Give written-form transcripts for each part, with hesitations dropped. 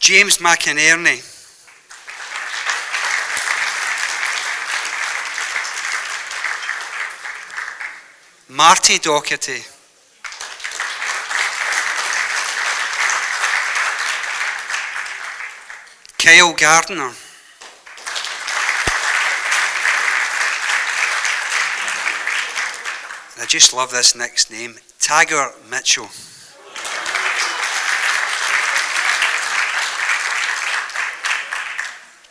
James McInerney. Marty Doherty. Kyle Gardner. I just love this next name, Taggart Mitchell.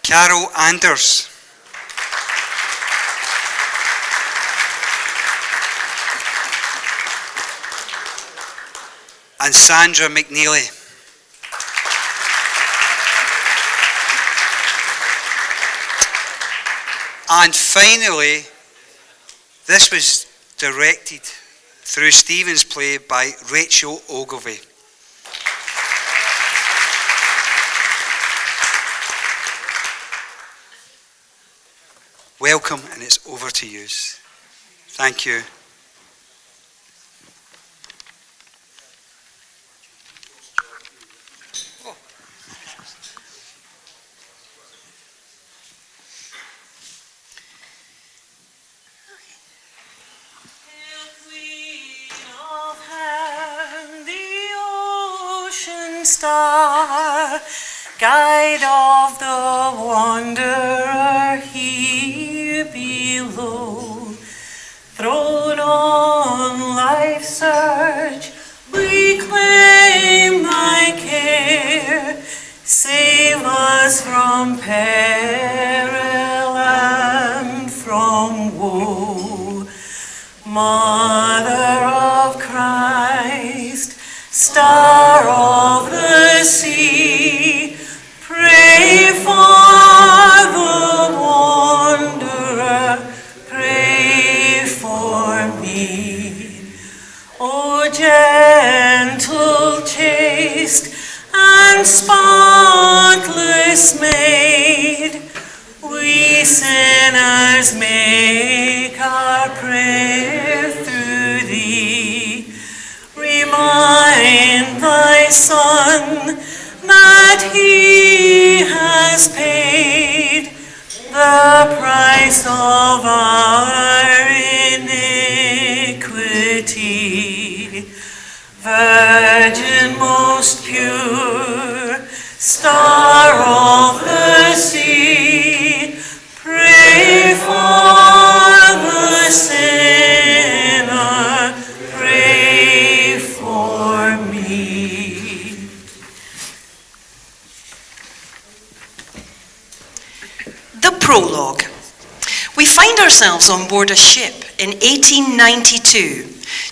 Carol Anders. And Sandra McNeely. And finally, this was directed through Stephen's play by Rachel Ogilvie. Welcome, and it's over to you. Thank you. Star, guide of the wanderer here below, thrown on life's surge, we claim thy care, save us from peril and from woe. Mother of Christ, Star of the sea, pray for the wanderer, pray for me. O gentle, chaste, and spotless maid, we sinners make our prayer through thee. Remind thy Son that he has paid the price of our iniquity. Virgin most pure, Star of the sea, pray for the sinner, pray for me. The prologue. We find ourselves on board a ship in 1892.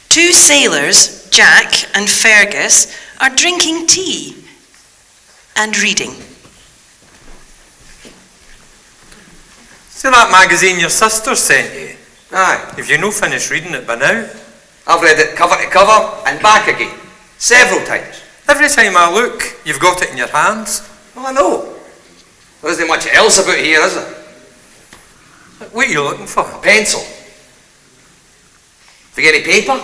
Two sailors, Jack and Fergus, are drinking tea and reading. See that magazine your sister sent you? Aye. Have you no finished reading it by now? I've read it cover to cover and back again, several times. Every time I look, you've got it in your hands. Well, I know. There isn't much else about here, is there? What are you looking for? A pencil. Have you got any paper?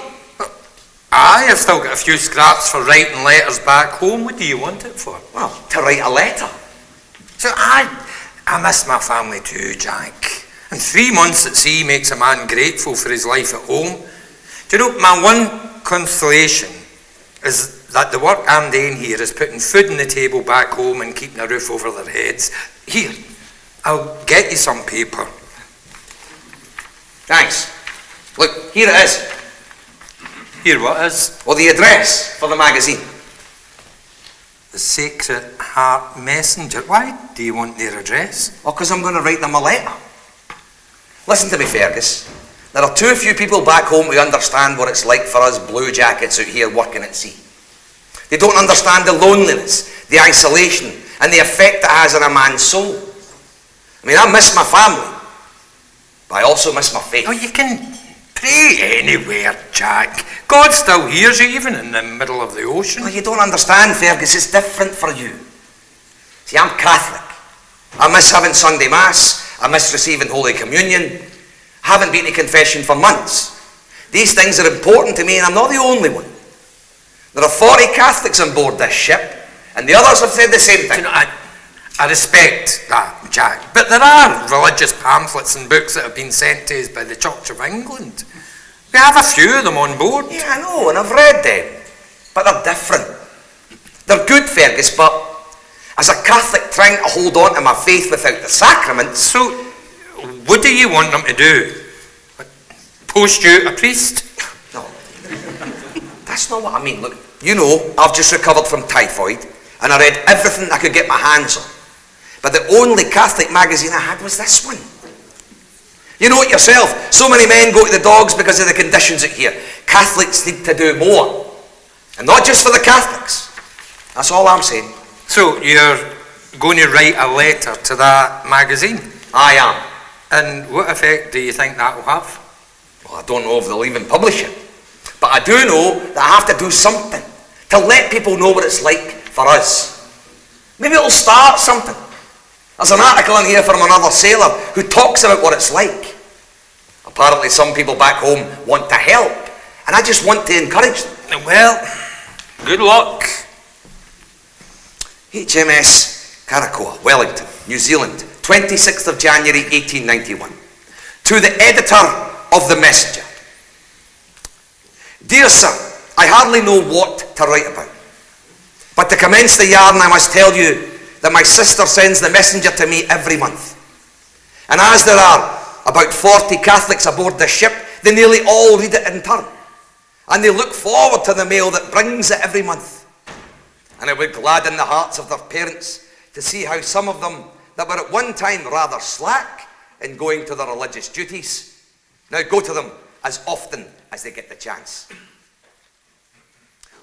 Aye, I've still got a few scraps for writing letters back home. What do you want it for? Well, to write a letter. So I miss my family too, Jack. And 3 months at sea makes a man grateful for his life at home. Do you know, my one consolation is that the work I'm doing here is putting food on the table back home and keeping a roof over their heads. Here, I'll get you some paper. Thanks. Look, here it is. Here, what is? Well, the address for the magazine. The Sacred Heart Messenger. Why do you want their address? Well, because I'm going to write them a letter. Listen to me, Fergus. There are too few people back home who understand what it's like for us blue jackets out here working at sea. They don't understand the loneliness, the isolation, and the effect it has on a man's soul. I mean, I miss my family, but I also miss my faith. Oh, you can pray anywhere, Jack. God still hears you, even in the middle of the ocean. Well, you don't understand, Fergus. It's different for you. See, I'm Catholic. I miss having Sunday Mass. I miss receiving Holy Communion. I haven't been to confession for months. These things are important to me, and I'm not the only one. There are 40 Catholics on board this ship, And the others have said the same thing. You know, I respect that, Jack, but there are religious pamphlets and books that have been sent to us by the Church of England. We have a few of them on board. Yeah, I know, and I've read them. But they're different. They're good, Fergus, but as a Catholic trying to hold on to my faith without the sacraments... So, what do you want them to do? Post you a priest? No. That's not what I mean. Look, you know, I've just recovered from typhoid, and I read everything I could get my hands on. But the only Catholic magazine I had was this one. You know it yourself. So many men go to the dogs because of the conditions out here. Catholics need to do more. And not just for the Catholics. That's all I'm saying. So, you're going to write a letter to that magazine? I am. And what effect do you think that will have? Well, I don't know if they'll even publish it. But I do know that I have to do something to let people know what it's like for us. Maybe it'll start something. There's an article in here from another sailor who talks about what it's like. Apparently some people back home want to help, and I just want to encourage them. Well, good luck. HMS Caracoa, Wellington, New Zealand, 26th of January 1891. To the editor of The Messenger. Dear sir, I hardly know what to write about. But to commence the yarn, I must tell you that my sister sends The Messenger to me every month. And as there are about 40 Catholics aboard the ship, they nearly all read it in turn. And they look forward to the mail that brings it every month. And it would gladden the hearts of their parents to see how some of them that were at one time rather slack in going to their religious duties now go to them as often as they get the chance.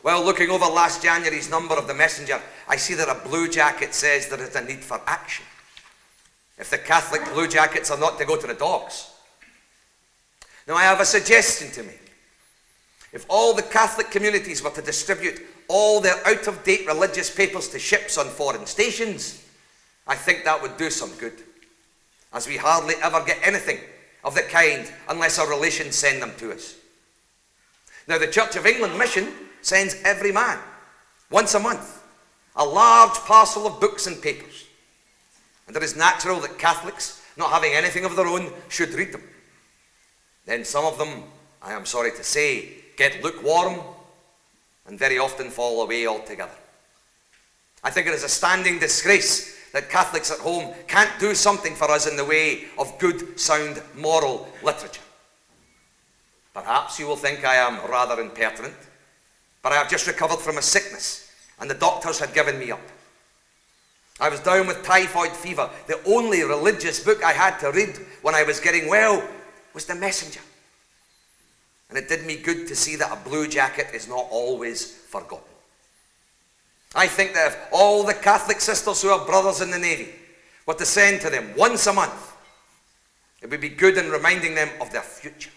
Well, looking over last January's number of The Messenger, I see that a blue jacket says there is a need for action. If the Catholic blue jackets are not to go to the dogs. Now, I have a suggestion to make. If all the Catholic communities were to distribute all their out-of-date religious papers to ships on foreign stations, I think that would do some good, as we hardly ever get anything of the kind unless our relations send them to us. Now, the Church of England mission sends every man, once a month, a large parcel of books and papers. And it is natural that Catholics, not having anything of their own, should read them. Then some of them, I am sorry to say, get lukewarm and very often fall away altogether. I think it is a standing disgrace that Catholics at home can't do something for us in the way of good, sound, moral literature. Perhaps you will think I am rather impertinent, but I have just recovered from a sickness, and the doctors had given me up. I was down with typhoid fever. The only religious book I had to read when I was getting well was The Messenger. And it did me good to see that a blue jacket is not always forgotten. I think that if all the Catholic sisters who have brothers in the Navy were to send to them once a month, it would be good in reminding them of their future.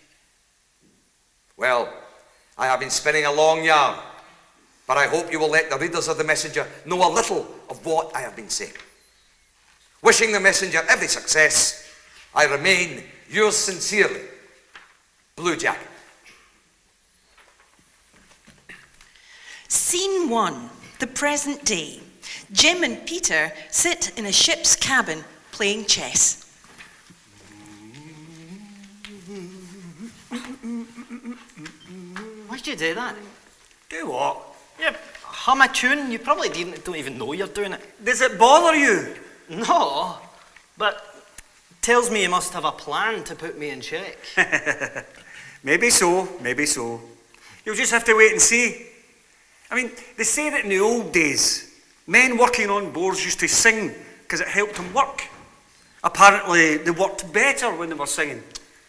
Well, I have been spinning a long yarn, but I hope you will let the readers of The Messenger know a little of what I have been saying. Wishing The Messenger every success, I remain yours sincerely, Blue Jacket. Scene 1, the present day. Jim and Peter sit in a ship's cabin playing chess. Why'd you do that? Do what? Yeah, hum a tune. You probably don't even know you're doing it. Does it bother you? No, but tells me you must have a plan to put me in check. Maybe so, maybe so. You'll just have to wait and see. I mean, they say that in the old days, men working on boards used to sing because it helped them work. Apparently, they worked better when they were singing.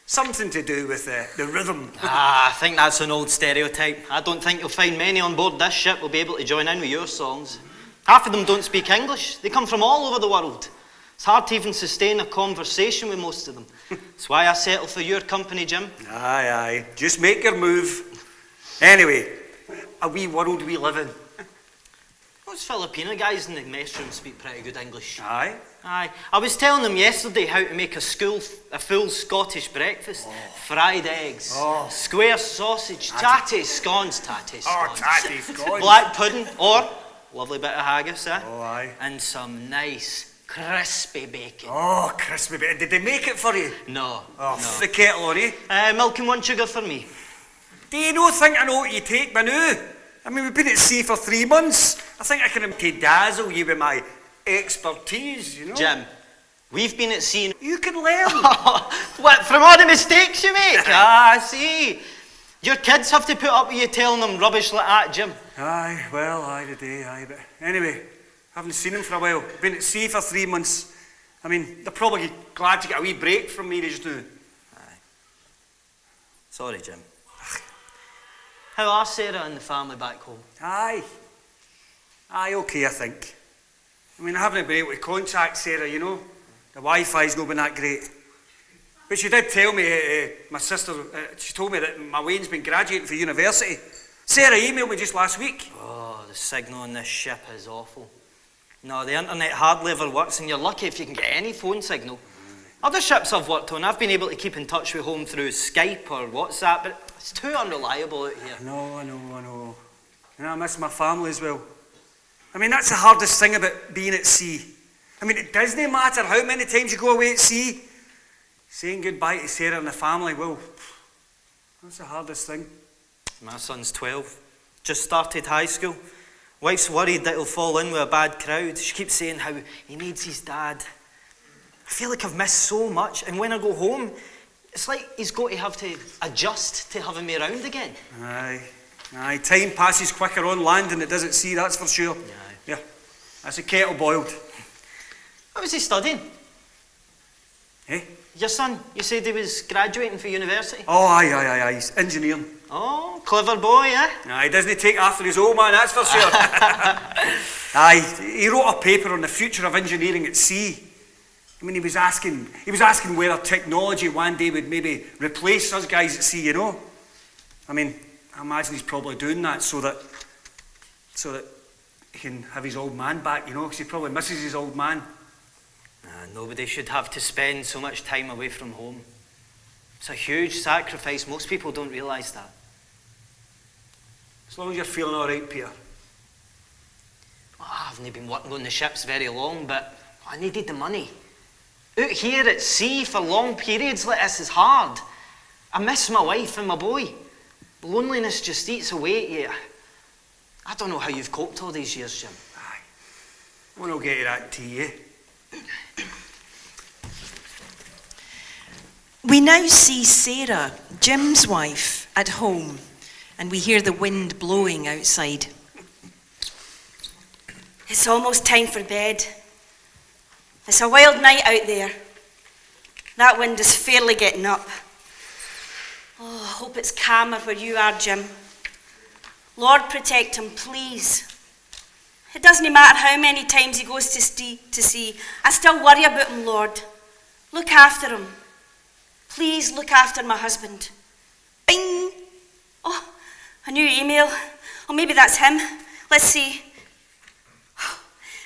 Something to do with the rhythm. I think that's an old stereotype. I don't think you'll find many on board this ship will be able to join in with your songs. Half of them don't speak English. They come from all over the world. It's hard to even sustain a conversation with most of them. That's why I settled for your company, Jim. Aye, aye. Just make your move. Anyway, a wee world we live in. Those Filipino guys in the mess room speak pretty good English. Aye. Aye. I was telling them yesterday how to make a full Scottish breakfast. Fried eggs, square sausage, tatty scones, tatty scones. black pudding, or lovely bit of haggis, eh? Oh, aye. And some nice, crispy bacon. Oh, crispy bit. Did they make it for you? No, Oh, no. the kettle on, eh? Milk and 1 sugar for me. Do you not think I know what you take me now? I mean, we've been at sea for 3 months. I think I can dazzle you with my expertise, you know? Jim, we've been at sea. You can learn. What, from all the mistakes you make? I see. Your kids have to put up with you telling them rubbish like that, Jim. Aye, well, aye, the day, aye. But anyway, haven't seen them for a while. Been at sea for 3 months. I mean, they're probably glad to get a wee break from me just now. Aye. Sorry, Jim. How are Sarah and the family back home? Aye. Aye, okay, I think. I mean, I haven't been able to contact Sarah, you know. The Wi-Fi's not been that great. But she did tell me, my sister, she told me that my Wayne's been graduating for university. Sarah emailed me just last week. Oh, the signal on this ship is awful. No, the internet hardly ever works, and you're lucky if you can get any phone signal. Other ships I've worked on, I've been able to keep in touch with home through Skype or WhatsApp, but it's too unreliable out here. I know. And I miss my family as well. I mean, that's the hardest thing about being at sea. I mean, it doesn't matter how many times you go away at sea. Saying goodbye to Sarah and the family, well, that's the hardest thing. My son's 12, just started high school. Wife's worried that he'll fall in with a bad crowd. She keeps saying how he needs his dad. I feel like I've missed so much, and when I go home, it's like he's got to have to adjust to having me around again. Aye. Time passes quicker on land than it does at sea, that's for sure. Aye. Yeah, that's a kettle boiled. What was he studying? Eh? Your son, you said he was graduating for university. Oh, aye. He's engineering. Oh, clever boy, eh? Aye, doesn't he take after his old man, that's for sure. Aye, he wrote a paper on the future of engineering at sea. I mean, he was asking whether technology one day would maybe replace us guys at sea, you know? I mean, I imagine he's probably doing that so that he can have his old man back, you know, because he probably misses his old man. Nobody should have to spend so much time away from home. It's a huge sacrifice. Most people don't realise that. As long as you're feeling all right, Peter. Well, I haven't been working on the ships very long, but I needed the money. Out here at sea for long periods like this is hard. I miss my wife and my boy. Loneliness just eats away at you. I don't know how you've coped all these years, Jim. Aye. We'll not get to that tea, eh? We now see Sarah, Jim's wife, at home, and we hear the wind blowing outside. It's almost time for bed. It's a wild night out there. That wind is fairly getting up. Oh, I hope it's calmer where you are, Jim. Lord, protect him, please. It doesn't matter how many times he goes to sea. I still worry about him, Lord. Look after him. Please look after my husband. Bing! Oh, a new email. Oh, maybe that's him. Let's see.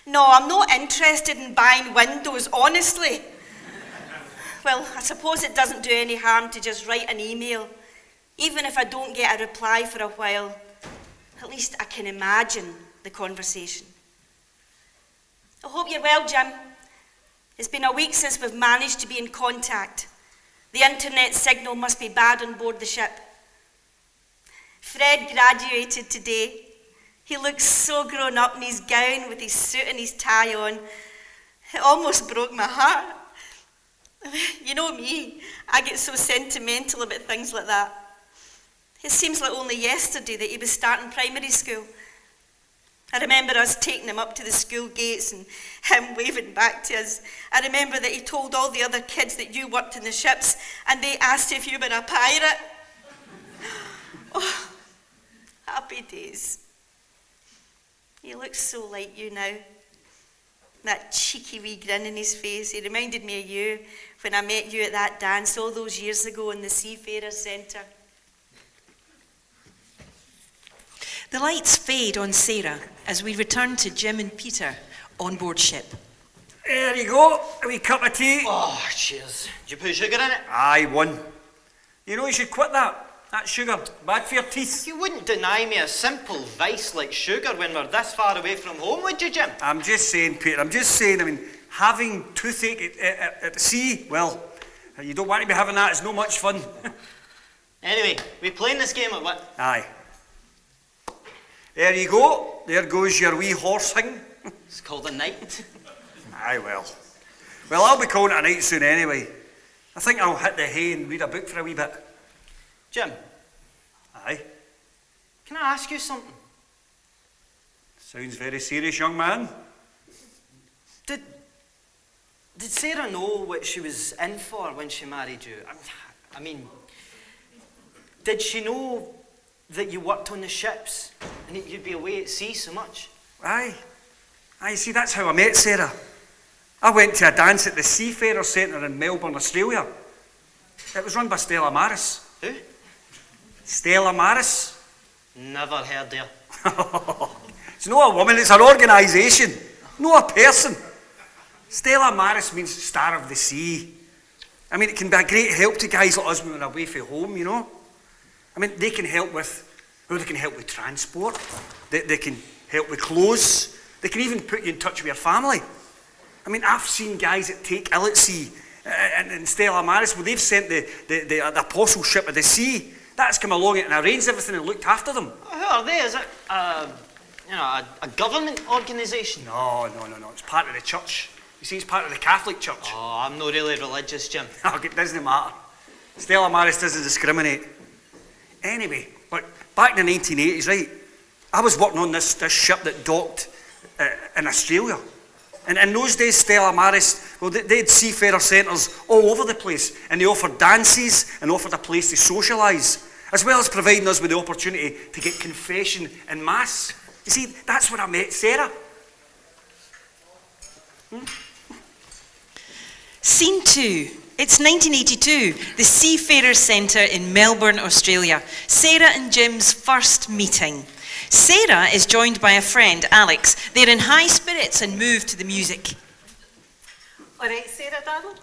No, I'm not interested in buying windows, honestly. Well, I suppose it doesn't do any harm to just write an email. Even if I don't get a reply for a while, at least I can imagine the conversation. I hope you're well, Jim. It's been a week since we've managed to be in contact. The internet signal must be bad on board the ship. Fred graduated today. He looks so grown up in his gown with his suit and his tie on. It almost broke my heart. You know me, I get so sentimental about things like that. It seems like only yesterday that he was starting primary school. I remember us taking him up to the school gates and him waving back to us. I remember that he told all the other kids that you worked in the ships and they asked if you were a pirate. Oh, happy days. He looks so like you now. That cheeky wee grin in his face. He reminded me of you when I met you at that dance all those years ago in the Seafarer Centre. The lights fade on Sarah as we return to Jim and Peter on board ship. There you go, a wee cup of tea. Oh, cheers. Did you put sugar in it? Aye, one. You know you should quit that. That's sugar. Bad for your teeth. You wouldn't deny me a simple vice like sugar when we're this far away from home, would you, Jim? I'm just saying, Peter, I'm just saying, I mean, having toothache at the sea, well, you don't want to be having that. It's no much fun. Anyway, we playing this game or what? Aye. There you go. There goes your wee horse thing. It's called a night. Aye, well. Well, I'll be calling it a night soon anyway. I think I'll hit the hay and read a book for a wee bit. Jim, Aye. can I ask you something? Sounds very serious, young man. Did Sarah know what she was in for when she married you? I mean, did she know that you worked on the ships and that you'd be away at sea so much? Aye. Aye, see, that's how I met Sarah. I went to a dance at the Seafarer Centre in Melbourne, Australia. It was run by Stella Maris. Who? Stella Maris. Never heard her. It's not a woman, it's an organisation, not a person. Stella Maris means star of the sea. I mean, it can be a great help to guys like us when we're away from home, you know. I mean, they can help with transport. They can help with clothes. They can even put you in touch with your family. I mean, I've seen guys that take ill at sea, and Stella Maris, well, they've sent the Apostleship of the sea. That's come along and arranged everything and looked after them. Who are they? Is it a government organisation? No. It's part of the church. You see, it's part of the Catholic Church. Oh, I'm not really religious, Jim. It doesn't matter. Stella Maris doesn't discriminate. Anyway, look, back in the 1980s, right, I was working on this ship that docked in Australia. And in those days, Stella Maris, well, they had seafarer centres all over the place, and they offered dances and offered a place to socialise, as well as providing us with the opportunity to get confession and mass. You see, that's when I met Sarah. Scene 2. It's 1982, the Seafarer Centre in Melbourne, Australia. Sarah and Jim's first meeting. Sarah is joined by a friend, Alex. They're in high spirits and move to the music. All right, Sarah, darling.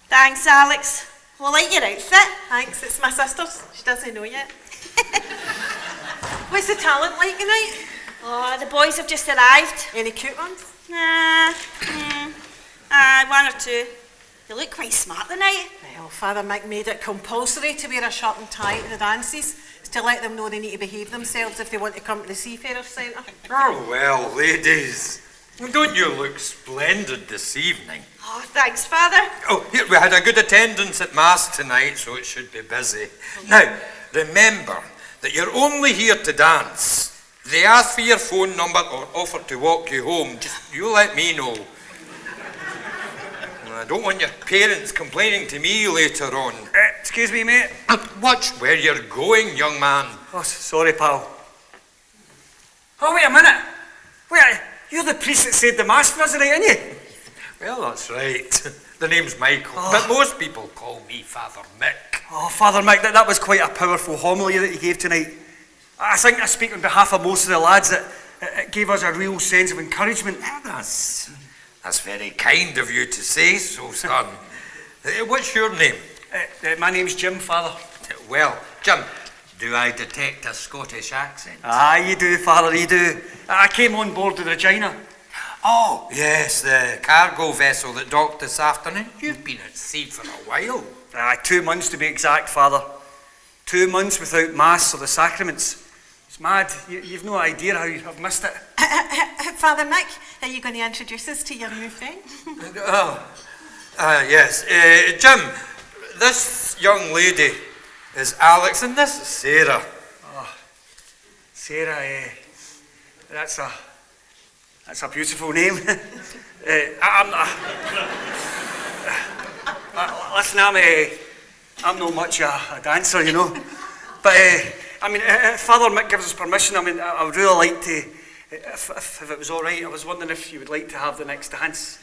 Thanks, Alex. Well, I like your outfit. Thanks, it's my sister's. She doesn't know yet. What's the talent like tonight? Oh, the boys have just arrived. Any cute ones? Nah, one or two. You look quite smart tonight. Well, Father Mick made it compulsory to wear a shirt and tie at the dances. It's to let them know they need to behave themselves if they want to come to the Seafarer Centre. Oh, well, ladies, don't you look splendid this evening? Oh, thanks, Father. Oh, here, we had a good attendance at Mass tonight, so it should be busy. Now, remember that you're only here to dance. If they ask for your phone number or offer to walk you home, just you let me know. I don't want your parents complaining to me later on. Excuse me, mate. Watch where you're going, young man. Oh, sorry, pal. Oh, wait a minute. Wait, you're the priest that said the Mass for us tonight, aren't you? Well, that's right. The name's Michael, but most people call me Father Mick. Oh, Father Mick, that was quite a powerful homily that you gave tonight. I think I speak on behalf of most of the lads that it gave us a real sense of encouragement. That's very kind of you to say so, son. What's your name? My name's Jim, Father. Well, Jim, do I detect a Scottish accent? Ah, you do, Father, you do. I came on board the Regina. Oh, yes, the cargo vessel that docked this afternoon. You've been at sea for a while. 2 months to be exact, Father. 2 months without Mass or the sacraments. It's mad. You've no idea how I've missed it. Father Mick, are you going to introduce us to your new friend? Yes. Jim, this young lady is Alex and this is Sarah. Oh, Sarah, that's a beautiful name. Listen, I'm not much a dancer, you know. But, I mean, if Father Mick gives us permission, I mean, I would really like to, if it was all right, I was wondering if you would like to have the next dance.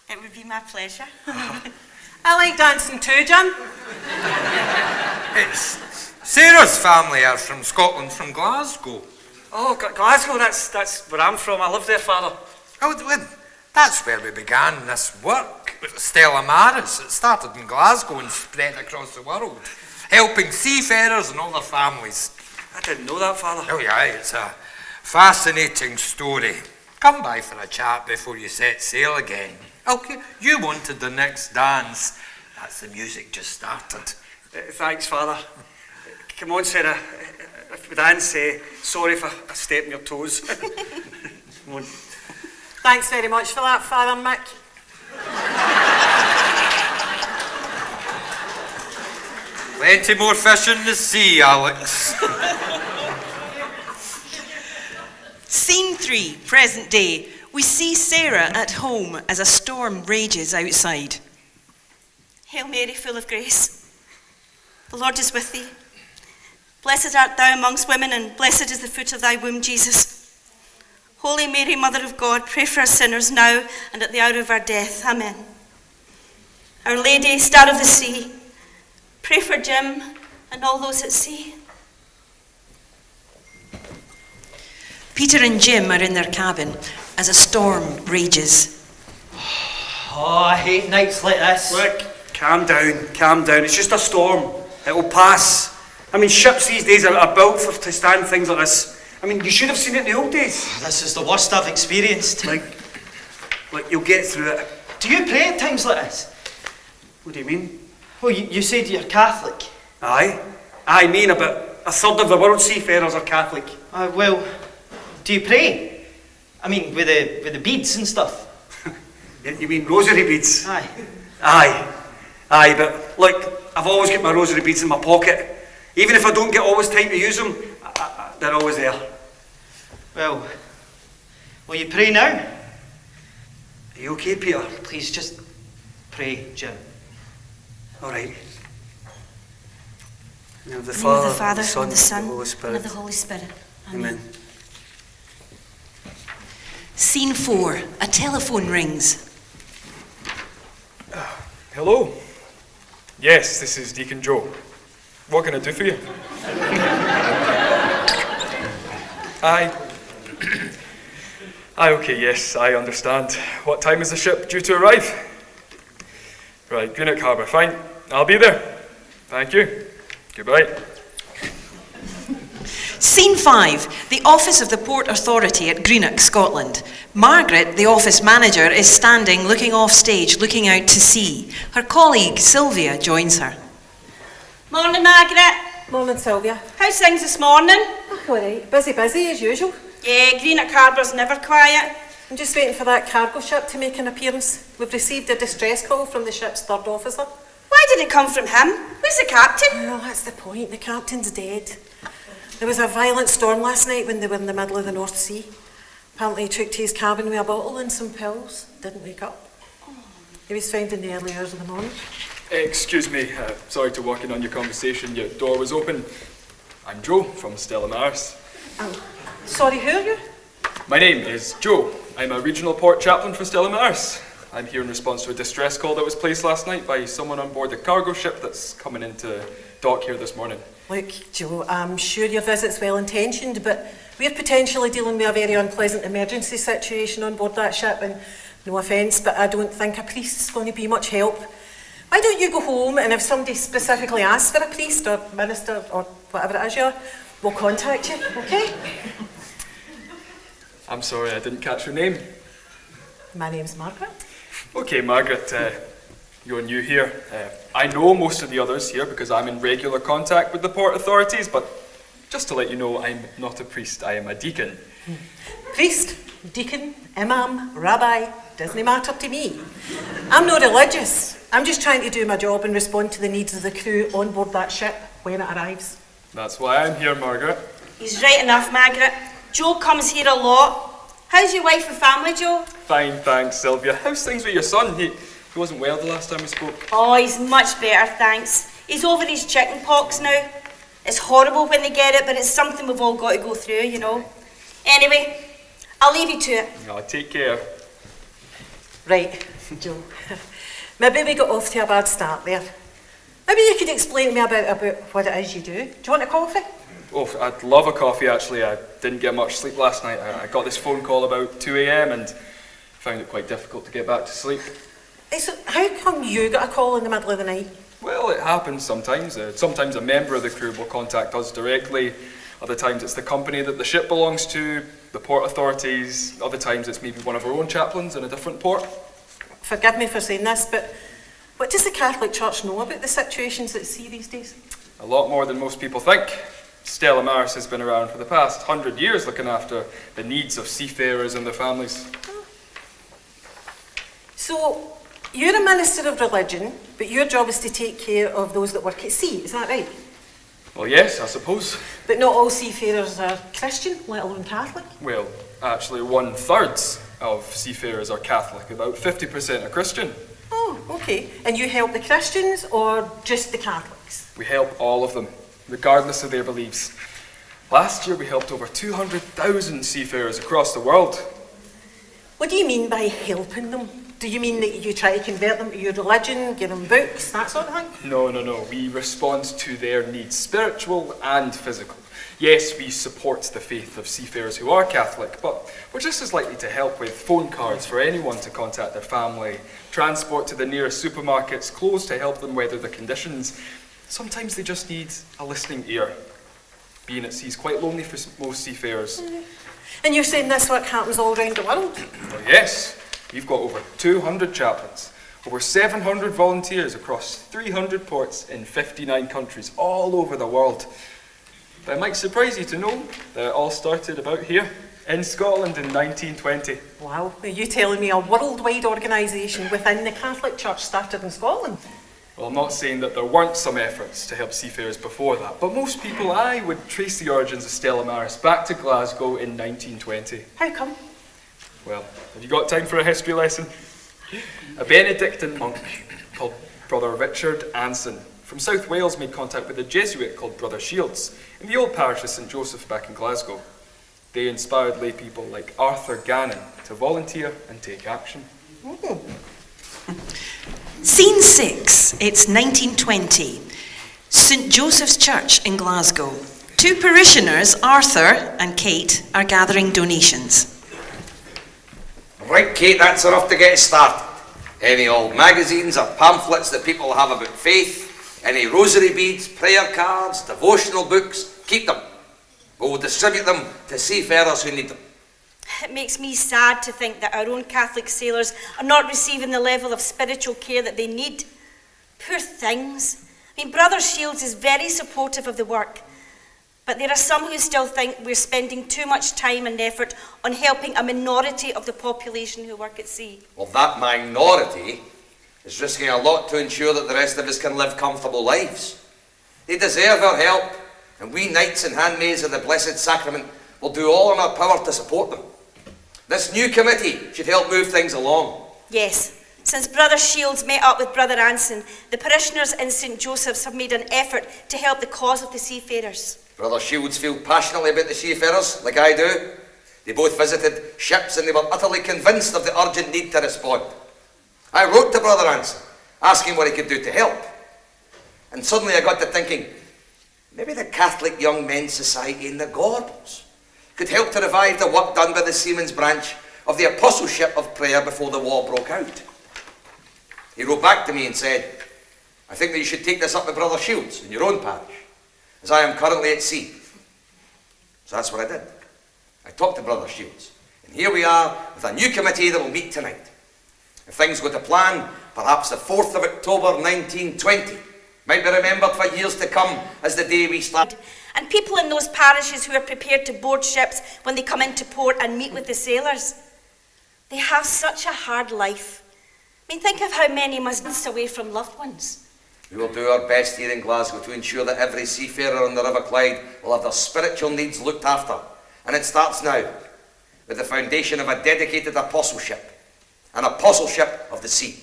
It would be my pleasure. I like dancing too, Jim. It's Sarah's family are from Scotland, from Glasgow. Oh, Glasgow, that's where I'm from. I live there, Father. Oh, well, that's where we began this work with Stella Maris. It started in Glasgow and spread across the world. helping seafarers and all their families. I didn't know that, Father. Oh yeah, it's a fascinating story. Come by for a chat before you set sail again. Okay, you wanted the next dance. That's the music just started. Thanks, Father. Come on, Sarah. If we dance, sorry if I step on your toes. Come on. Thanks very much for that, Father Mick. Plenty more fish in the sea, Alex. Scene 3, present day. We see Sarah at home as a storm rages outside. Hail Mary, full of grace. The Lord is with thee. Blessed art thou amongst women, and blessed is the fruit of thy womb, Jesus. Holy Mary, Mother of God, pray for us sinners now and at the hour of our death. Amen. Our Lady, Star of the Sea, pray for Jim and all those at sea. Peter and Jim are in their cabin as a storm rages. Oh, I hate nights like this. Look, calm down, calm down. It's just a storm. It will pass. I mean, ships these days are built to stand things like this. I mean, you should have seen it in the old days. This is the worst I've experienced. Like, you'll get through it. Do you pray at times like this? What do you mean? Well, you said you're Catholic. Aye. I mean, about a third of the world's seafarers are Catholic. Well, do you pray? I mean, with the beads and stuff. You mean rosary beads? Aye. Aye, but look, I've always got my rosary beads in my pocket. Even if I don't get always time to use them, they're always there. Well, will you pray now? Are you okay, Peter? Please just pray, Jim. All right. In the name of the In the name of Father, the Father, and and the Son, and the Holy and Spirit. of the Holy Spirit. Amen. Scene 4, a telephone rings. Hello? Yes, this is Deacon Joe. What can I do for you? Aye, okay, yes, I understand. What time is the ship due to arrive? Right, Greenock Harbour, fine. I'll be there. Thank you. Goodbye. Scene 5, the office of the Port Authority at Greenock, Scotland. Margaret, the office manager, is standing looking off stage, looking out to sea. Her colleague, Sylvia, joins her. Morning, Margaret. Morning, Sylvia. How's things this morning? Oh, all right. Busy as usual. Yeah, Greenock Harbour's never quiet. I'm just waiting for that cargo ship to make an appearance. We've received a distress call from the ship's third officer. Why did it come from him? Where's the captain? Well, that's the point. The captain's dead. There was a violent storm last night when they were in the middle of the North Sea. Apparently he took to his cabin with a bottle and some pills. Didn't wake up. He was found in the early hours of the morning. Excuse me, sorry to walk in on your conversation. Your door was open. I'm Joe from Stella Maris. Sorry, who are you? My name is Joe. I'm a regional port chaplain for Stella Maris. I'm here in response to a distress call that was placed last night by someone on board the cargo ship that's coming into dock here this morning. Look, Joe, I'm sure your visit's well intentioned, but we're potentially dealing with a very unpleasant emergency situation on board that ship, and no offence, but I don't think a priest's going to be much help. Why don't you go home, and if somebody specifically asks for a priest or minister or whatever it is you are, we'll contact you, okay? I'm sorry, I didn't catch your name. My name's Margaret. Okay, Margaret, you're new here. I know most of the others here because I'm in regular contact with the port authorities, but just to let you know, I'm not a priest, I am a deacon. Priest, deacon, imam, rabbi, doesn't matter to me. I'm not religious. I'm just trying to do my job and respond to the needs of the crew on board that ship when it arrives. That's why I'm here, Margaret. He's right enough, Margaret. Joe comes here a lot. How's your wife and family, Joe? Fine, thanks, Sylvia. How's things with your son? He wasn't well the last time we spoke. Oh, he's much better, thanks. He's over his chicken pox now. It's horrible when they get it, but it's something we've all got to go through, you know. Anyway, I'll leave you to it. Oh, take care. Right, Joe. Maybe we got off to a bad start there. Maybe you could explain to me about what it is you do. Do you want a coffee? Oh, I'd love a coffee, actually. I didn't get much sleep last night. I got this phone call about 2 a.m. and found it quite difficult to get back to sleep. Hey, so how come you got a call in the middle of the night? Well, it happens sometimes. Sometimes a member of the crew will contact us directly. Other times it's the company that the ship belongs to, the port authorities. Other times it's maybe one of our own chaplains in a different port. Forgive me for saying this, but what does the Catholic Church know about the situations at sea these days? A lot more than most people think. Stella Maris has been around for the past 100 years looking after the needs of seafarers and their families. So, you're a minister of religion, but your job is to take care of those that work at sea, is that right? Well, yes, I suppose. But not all seafarers are Christian, let alone Catholic. Well, actually 1/3 of seafarers are Catholic, about 50% are Christian. Oh, okay. And you help the Christians or just the Catholics? We help all of them, regardless of their beliefs. Last year we helped over 200,000 seafarers across the world. What do you mean by helping them? Do you mean that you try to convert them to your religion, give them books, that sort of thing? No. We respond to their needs, spiritual and physical. Yes, we support the faith of seafarers who are Catholic, but we're just as likely to help with phone cards for anyone to contact their family, transport to the nearest supermarkets, clothes to help them weather the conditions. Sometimes they just need a listening ear. Being at sea is quite lonely for most seafarers. And you're saying this work happens all around the world? Well, yes. We've got over 200 chaplains, over 700 volunteers across 300 ports in 59 countries all over the world. But it might surprise you to know that it all started about here, in Scotland in 1920. Wow, are you telling me a worldwide organisation within the Catholic Church started in Scotland? Well, I'm not saying that there weren't some efforts to help seafarers before that, but most people, I would trace the origins of Stella Maris back to Glasgow in 1920. How come? Well, have you got time for a history lesson? A Benedictine monk called Brother Richard Anson from South Wales made contact with a Jesuit called Brother Shields in the old parish of St Joseph back in Glasgow. They inspired lay people like Arthur Gannon to volunteer and take action. Scene 6, it's 1920. St Joseph's Church in Glasgow. Two parishioners, Arthur and Kate, are gathering donations. Right, Kate, that's enough to get us started. Any old magazines or pamphlets that people have about faith, any rosary beads, prayer cards, devotional books, keep them. We'll distribute them to seafarers who need them. It makes me sad to think that our own Catholic sailors are not receiving the level of spiritual care that they need. Poor things. I mean, Brother Shields is very supportive of the work, but there are some who still think we're spending too much time and effort on helping a minority of the population who work at sea. Well, that minority is risking a lot to ensure that the rest of us can live comfortable lives. They deserve our help, and we knights and handmaids of the Blessed Sacrament will do all in our power to support them. This new committee should help move things along. Yes. Since Brother Shields met up with Brother Anson, the parishioners in St Joseph's have made an effort to help the cause of the seafarers. Brother Shields feel passionately about the seafarers, like I do. They both visited ships and they were utterly convinced of the urgent need to respond. I wrote to Brother Anson, asking what he could do to help. And suddenly I got to thinking, maybe the Catholic Young Men's Society in the Gordons could help to revive the work done by the Seamen's branch of the Apostleship of Prayer before the war broke out. He wrote back to me and said, I think that you should take this up with Brother Shields in your own parish, as I am currently at sea. So that's what I did. I talked to Brother Shields, and here we are with a new committee that will meet tonight. If things go to plan, perhaps the 4th of October 1920 might be remembered for years to come as the day we started. And people in those parishes who are prepared to board ships when they come into port and meet with the sailors, they have such a hard life. I mean, think of how many must be away from loved ones. We will do our best here in Glasgow to ensure that every seafarer on the River Clyde will have their spiritual needs looked after. And it starts now with the foundation of a dedicated apostleship, an apostleship of the sea.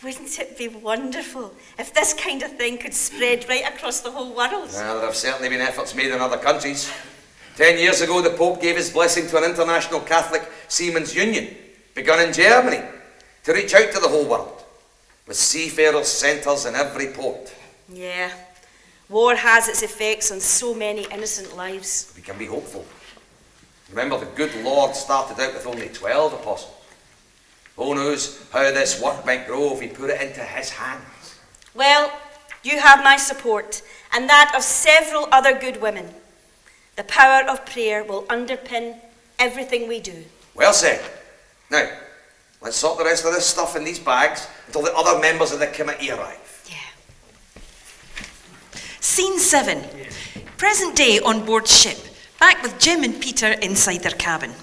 Wouldn't it be wonderful if this kind of thing could spread right across the whole world? Well, there have certainly been efforts made in other countries. 10 years ago, the Pope gave his blessing to an international Catholic seamen's union, begun in Germany, to reach out to the whole world, with seafarers' centres in every port. Yeah, war has its effects on so many innocent lives. We can be hopeful. Remember, the good Lord started out with only 12 apostles. Who knows how this work might grow if we put it into his hands? Well, you have my support, and that of several other good women. The power of prayer will underpin everything we do. Well said. Now, let's sort the rest of this stuff in these bags until the other members of the committee arrive. Yeah. Scene 7. Present day on board ship. Back with Jim and Peter inside their cabin.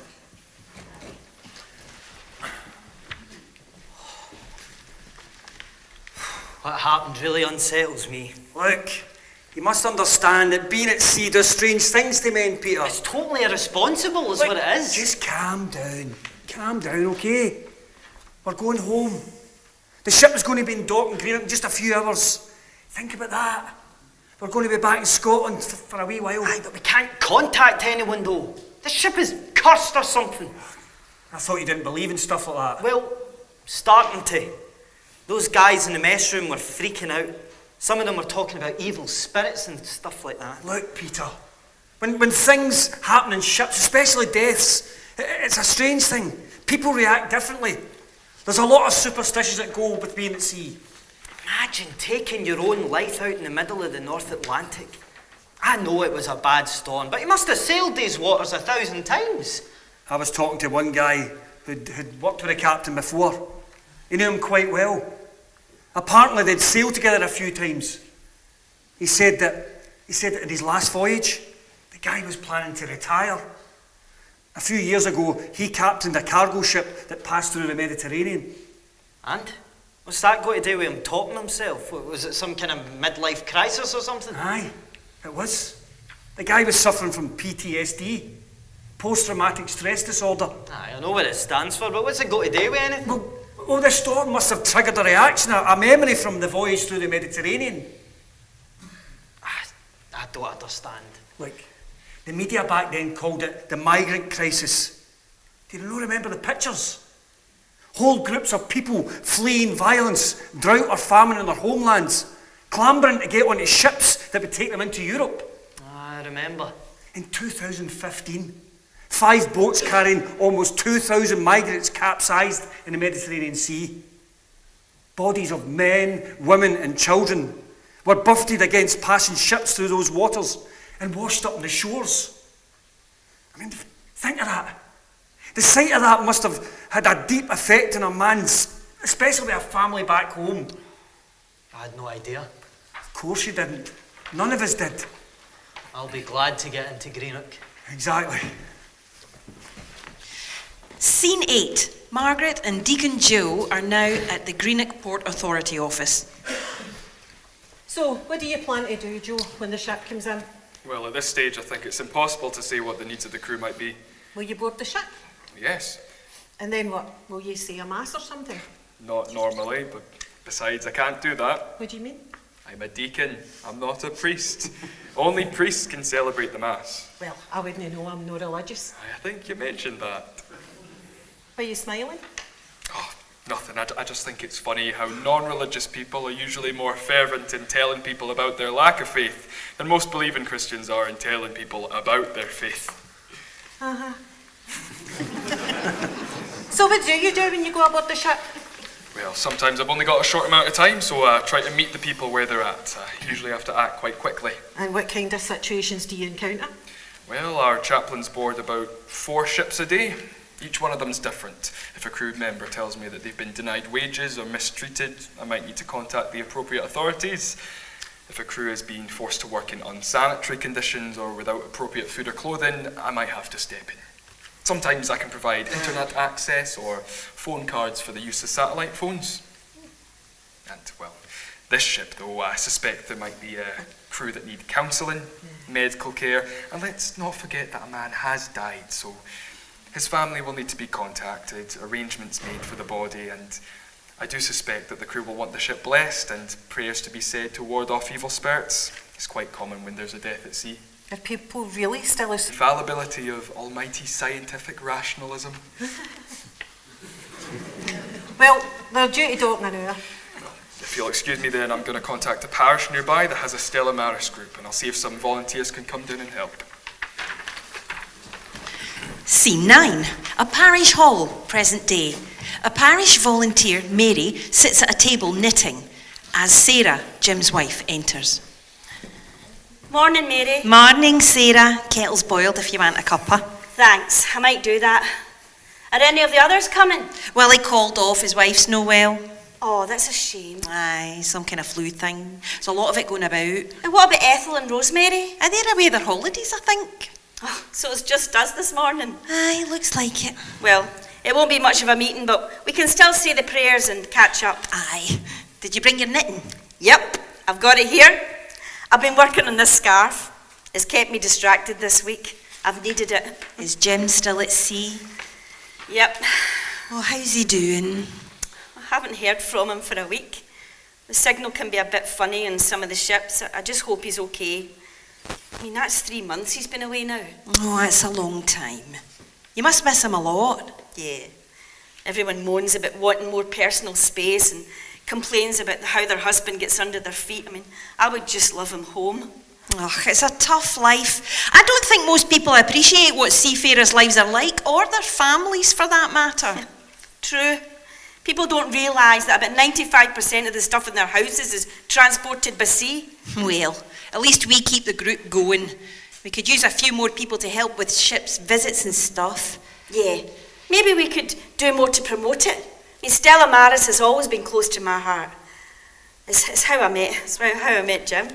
What happened really unsettles me. Look, you must understand that being at sea does strange things to men, Peter. It's totally irresponsible, is what it is. Just calm down. Calm down, okay? We're going home. The ship is going to be in dock in Greenock in just a few hours. Think about that. We're going to be back in Scotland for a wee while. Aye, but we can't contact anyone, though. The ship is cursed or something. I thought you didn't believe in stuff like that. Well, starting to. Those guys in the mess room were freaking out. Some of them were talking about evil spirits and stuff like that. Look, Peter, when things happen in ships, especially deaths, it's a strange thing. People react differently. There's a lot of superstitions that go with being at sea. Imagine taking your own life out in the middle of the North Atlantic. I know it was a bad storm, but he must have sailed these waters 1,000 times. I was talking to one guy who'd worked with the captain before. He knew him quite well. Apparently they'd sailed together a few times. He said that in his last voyage, the guy was planning to retire. A few years ago, he captained a cargo ship that passed through the Mediterranean. And? What's that got to do with him topping himself? Was it some kind of midlife crisis or something? Aye, it was. The guy was suffering from PTSD, post-traumatic stress disorder. Aye, I know what it stands for, but what's it got to do with anything? Well, the storm must have triggered a reaction, a memory from the voyage through the Mediterranean. I don't understand. Look, the media back then called it the migrant crisis. Do you not remember the pictures? Whole groups of people fleeing violence, drought or famine in their homelands, clambering to get onto ships that would take them into Europe. I remember. In 2015, 5 boats carrying almost 2,000 migrants capsized in the Mediterranean Sea. Bodies of men, women and children were buffeted against passing ships through those waters and washed up on the shores. I mean, think of that. The sight of that must have had a deep effect on a man, especially a family back home. I had no idea. Of course you didn't. None of us did. I'll be glad to get into Greenock. Exactly. Scene 8. Margaret and Deacon Joe are now at the Greenock Port Authority office. So, what do you plan to do, Joe, when the ship comes in? Well, at this stage, I think it's impossible to say what the needs of the crew might be. Will you board the ship? Yes. And then what? Will you say a mass or something? Not normally, but besides, I can't do that. What do you mean? I'm a deacon. I'm not a priest. Only priests can celebrate the Mass. Well, I wouldn't know, I'm no religious. I think you mentioned that. Are you smiling? Oh, nothing. I just think it's funny how non-religious people are usually more fervent in telling people about their lack of faith than most believing Christians are in telling people about their faith. Uh-huh. So what do you do when you go aboard the ship? Well, sometimes I've only got a short amount of time, so I try to meet the people where they're at. I usually have to act quite quickly. And what kind of situations do you encounter? Well, our chaplains board about 4 ships a day. Each one of them's different. If a crew member tells me that they've been denied wages or mistreated, I might need to contact the appropriate authorities. If a crew is being forced to work in unsanitary conditions or without appropriate food or clothing, I might have to step in. Sometimes I can provide internet access or phone cards for the use of satellite phones. And, well, this ship, though, I suspect there might be a crew that need counselling, medical care, and let's not forget that a man has died, so his family will need to be contacted, arrangements made for the body, and I do suspect that the crew will want the ship blessed and prayers to be said to ward off evil spirits. It's quite common when there's a death at sea. Are people really still as... Infallibility of almighty scientific rationalism. Well, they're due to dock in an hour. If you'll excuse me then, I'm going to contact a parish nearby that has a Stella Maris group, and I'll see if some volunteers can come down and help. Scene 9. A parish hall, present day. A parish volunteer, Mary, sits at a table knitting. as Sarah, Jim's wife, enters. Morning, Mary. Morning, Sarah. Kettle's boiled if you want a cuppa. Thanks, I might do that. Are any of the others coming? Well, he called off, his wife's no well. Oh, that's a shame. Aye, some kind of flu thing. There's a lot of it going about. And what about Ethel and Rosemary? Are they away their holidays, I think? Oh, so it's just us this morning. Aye, looks like it. Well, it won't be much of a meeting, but we can still say the prayers and catch up. Aye. Did you bring your knitting? Yep, I've got it here. I've been working on this scarf. It's kept me distracted this week. I've needed it. Is Jim still at sea? Yep. Oh, how's he doing? I haven't heard from him for a week. The signal can be a bit funny on some of the ships. I just hope he's okay. I mean, that's 3 months he's been away now. Oh, that's a long time. You must miss him a lot. Yeah. Everyone moans about wanting more personal space and complains about how their husband gets under their feet. I mean, I would just love him home. Oh, it's a tough life. I don't think most people appreciate what seafarers' lives are like, or their families for that matter. True. People don't realise that about 95% of the stuff in their houses is transported by sea. Well, at least we keep the group going. We could use a few more people to help with ships' visits and stuff. Yeah. Maybe we could do more to promote it. I mean, Stella Maris has always been close to my heart. It's how I met Jim.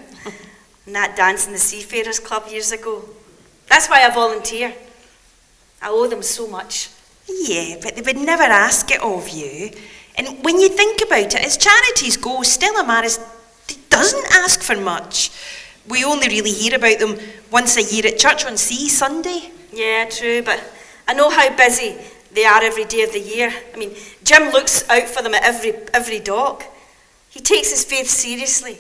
And that dance in the Seafarers Club years ago. That's why I volunteer. I owe them so much. Yeah, but they would never ask it of you. And when you think about it, as charities go, Stella Maris doesn't ask for much. We only really hear about them once a year at Church on Sea Sunday. Yeah, true, but I know how busy they are every day of the year. I mean, Jim looks out for them at every dock. He takes his faith seriously.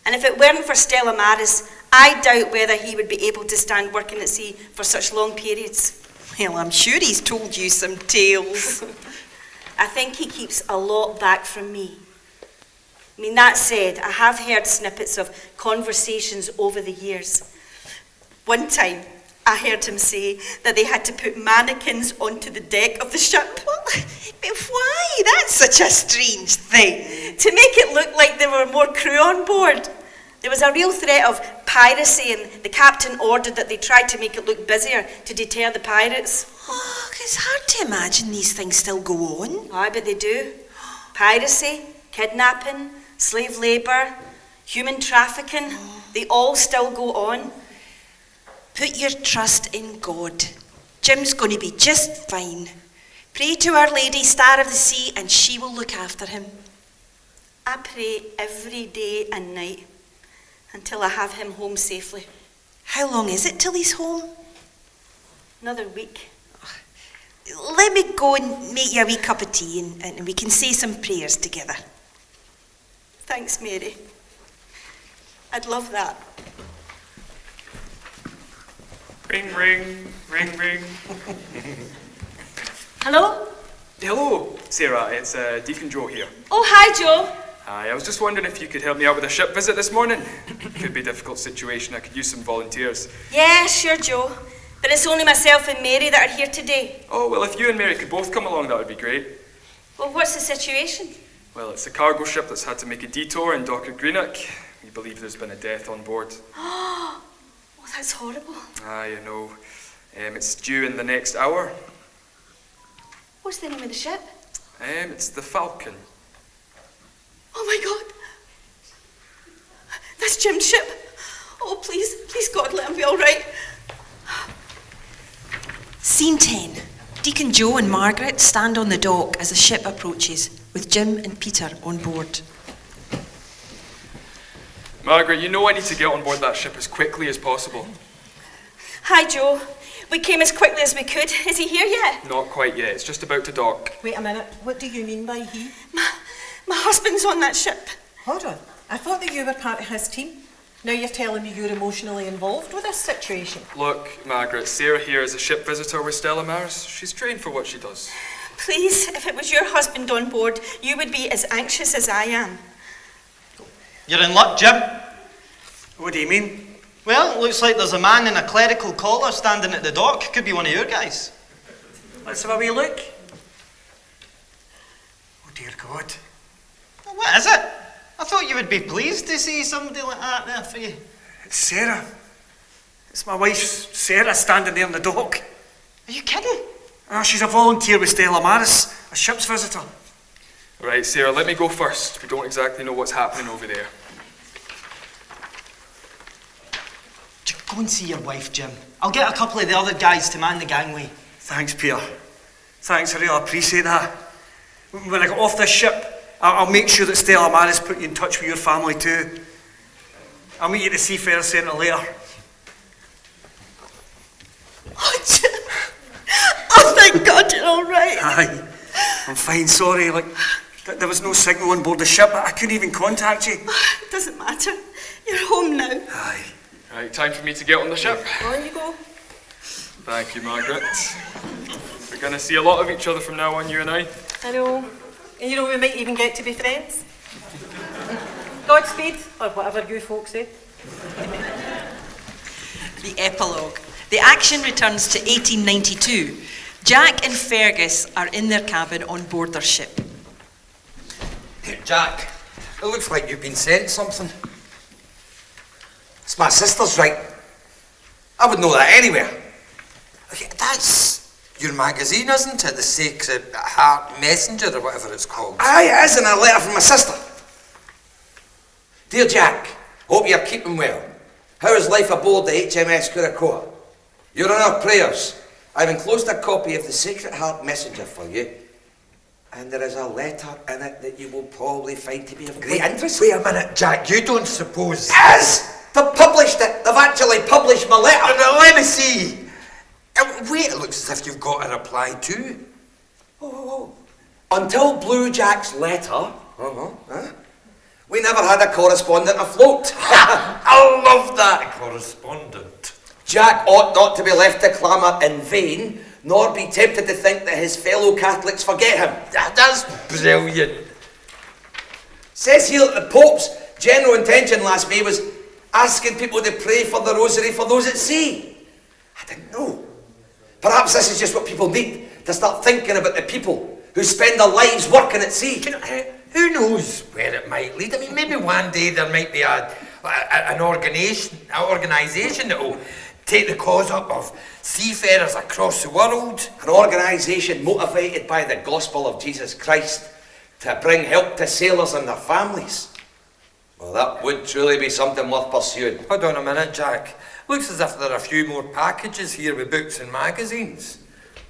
And if it weren't for Stella Maris, I doubt whether he would be able to stand working at sea for such long periods. Well, I'm sure he's told you some tales. I think he keeps a lot back from me. I mean, that said, I have heard snippets of conversations over the years. One time, I heard him say that they had to put mannequins onto the deck of the ship. But why? That's such a strange thing. To make it look like there were more crew on board. There was a real threat of piracy, and the captain ordered that they try to make it look busier to deter the pirates. Oh, it's hard to imagine these things still go on. I bet they do. Piracy, kidnapping, slave labour, human trafficking, they all still go on. Put your trust in God. Jim's going to be just fine. Pray to Our Lady, Star of the Sea, and she will look after him. I pray every day and night until I have him home safely. How long is it till he's home? Another week. Let me go and make you a wee cup of tea and we can say some prayers together. Thanks, Mary. I'd love that. Ring, ring, ring, ring. Hello? Hello, Sarah. It's Deacon Joe here. Oh, hi, Joe. Hi, I was just wondering if you could help me out with a ship visit this morning. Could be a difficult situation. I could use some volunteers. Yeah, sure, Joe. But it's only myself and Mary that are here today. Oh, well, if you and Mary could both come along, that would be great. Well, what's the situation? Well, it's a cargo ship that's had to make a detour in dock at Greenock. We believe there's been a death on board. Oh, that's horrible. I know. It's due in the next hour. What's the name of the ship? It's the Falcon. Oh my God. That's Jim's ship. Oh, please, God, let him be all right. Scene 10. Deacon Joe and Margaret stand on the dock as the ship approaches, with Jim and Peter on board. Margaret, you know I need to get on board that ship as quickly as possible. Hi, Joe. We came as quickly as we could. Is he here yet? Not quite yet. It's just about to dock. Wait a minute, what do you mean by he? My husband's on that ship. Hold on, I thought that you were part of his team. Now you're telling me you're emotionally involved with this situation. Look, Margaret, Sarah here is a ship visitor with Stella Maris. She's trained for what she does. Please, if it was your husband on board, you would be as anxious as I am. You're in luck, Jim. What do you mean? Well, it looks like there's a man in a clerical collar standing at the dock. Could be one of your guys. Let's have a wee look. Oh dear God. What is it? I thought you would be pleased to see somebody like that there for you. It's Sarah. It's my wife, Sarah, standing there in the dock. Are you kidding? She's a volunteer with Stella Maris, a ship's visitor. Right, Sarah, let me go first. We don't exactly know what's happening over there. Go and see your wife, Jim. I'll get a couple of the other guys to man the gangway. Thanks, Peter. Thanks, I really appreciate that. When I get off this ship, I'll make sure that Stella Maris put you in touch with your family too. I'll meet you at the Seafarer Centre later. Oh, Jim. Oh, thank God you're all right. Aye, I'm fine, sorry. There was no signal on board the ship. I couldn't even contact you. It doesn't matter. You're home now. Aye. Right, time for me to get on the ship. On you go. Thank you, Margaret. We're going to see a lot of each other from now on, you and I. I know. And you know, we might even get to be friends. Godspeed, or whatever you folks say. The epilogue. The action returns to 1892. Jack and Fergus are in their cabin on board their ship. Hey, Jack, it looks like you've been sent something. It's my sister's, right? I would know that anywhere. Okay, that's your magazine, isn't it? The Sacred Heart Messenger, or whatever it's called. Aye, it is, and a letter from my sister. Dear Jack, hope you're keeping well. How is life aboard the HMS Curacoa? You're in our prayers. I've enclosed a copy of the Sacred Heart Messenger for you, and there is a letter in it that you will probably find to be of great interest. Wait a minute, Jack, you don't suppose... Yes! They've published it. They've actually published my letter. Now, let me see. Wait, it looks as if you've got a reply too. Oh. Until Blue Jack's letter, we never had a correspondent afloat. I love that correspondent. Jack ought not to be left to clamour in vain, nor be tempted to think that his fellow Catholics forget him. That's brilliant. Says here that the Pope's general intention last May was asking people to pray for the rosary for those at sea. I didn't know. Perhaps this is just what people need, to start thinking about the people who spend their lives working at sea. You know, who knows where it might lead? I mean, maybe one day there might be an organisation that will take the cause up of seafarers across the world. An organisation motivated by the gospel of Jesus Christ to bring help to sailors and their families. Well, that would truly be something worth pursuing. Hold on a minute, Jack. Looks as if there are a few more packages here with books and magazines.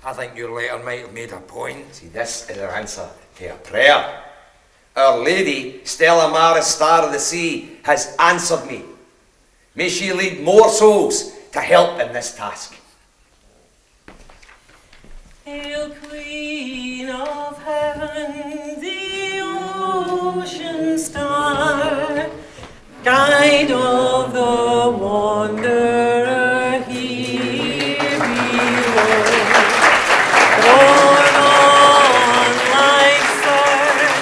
I think your letter might have made a point. See, this is our answer to a prayer. Our Lady, Stella Maris, Star of the Sea, has answered me. May she lead more souls to help in this task. Hail, Queen of Heaven, the ocean star, guide of the wanderer here below. Borne on life's earth,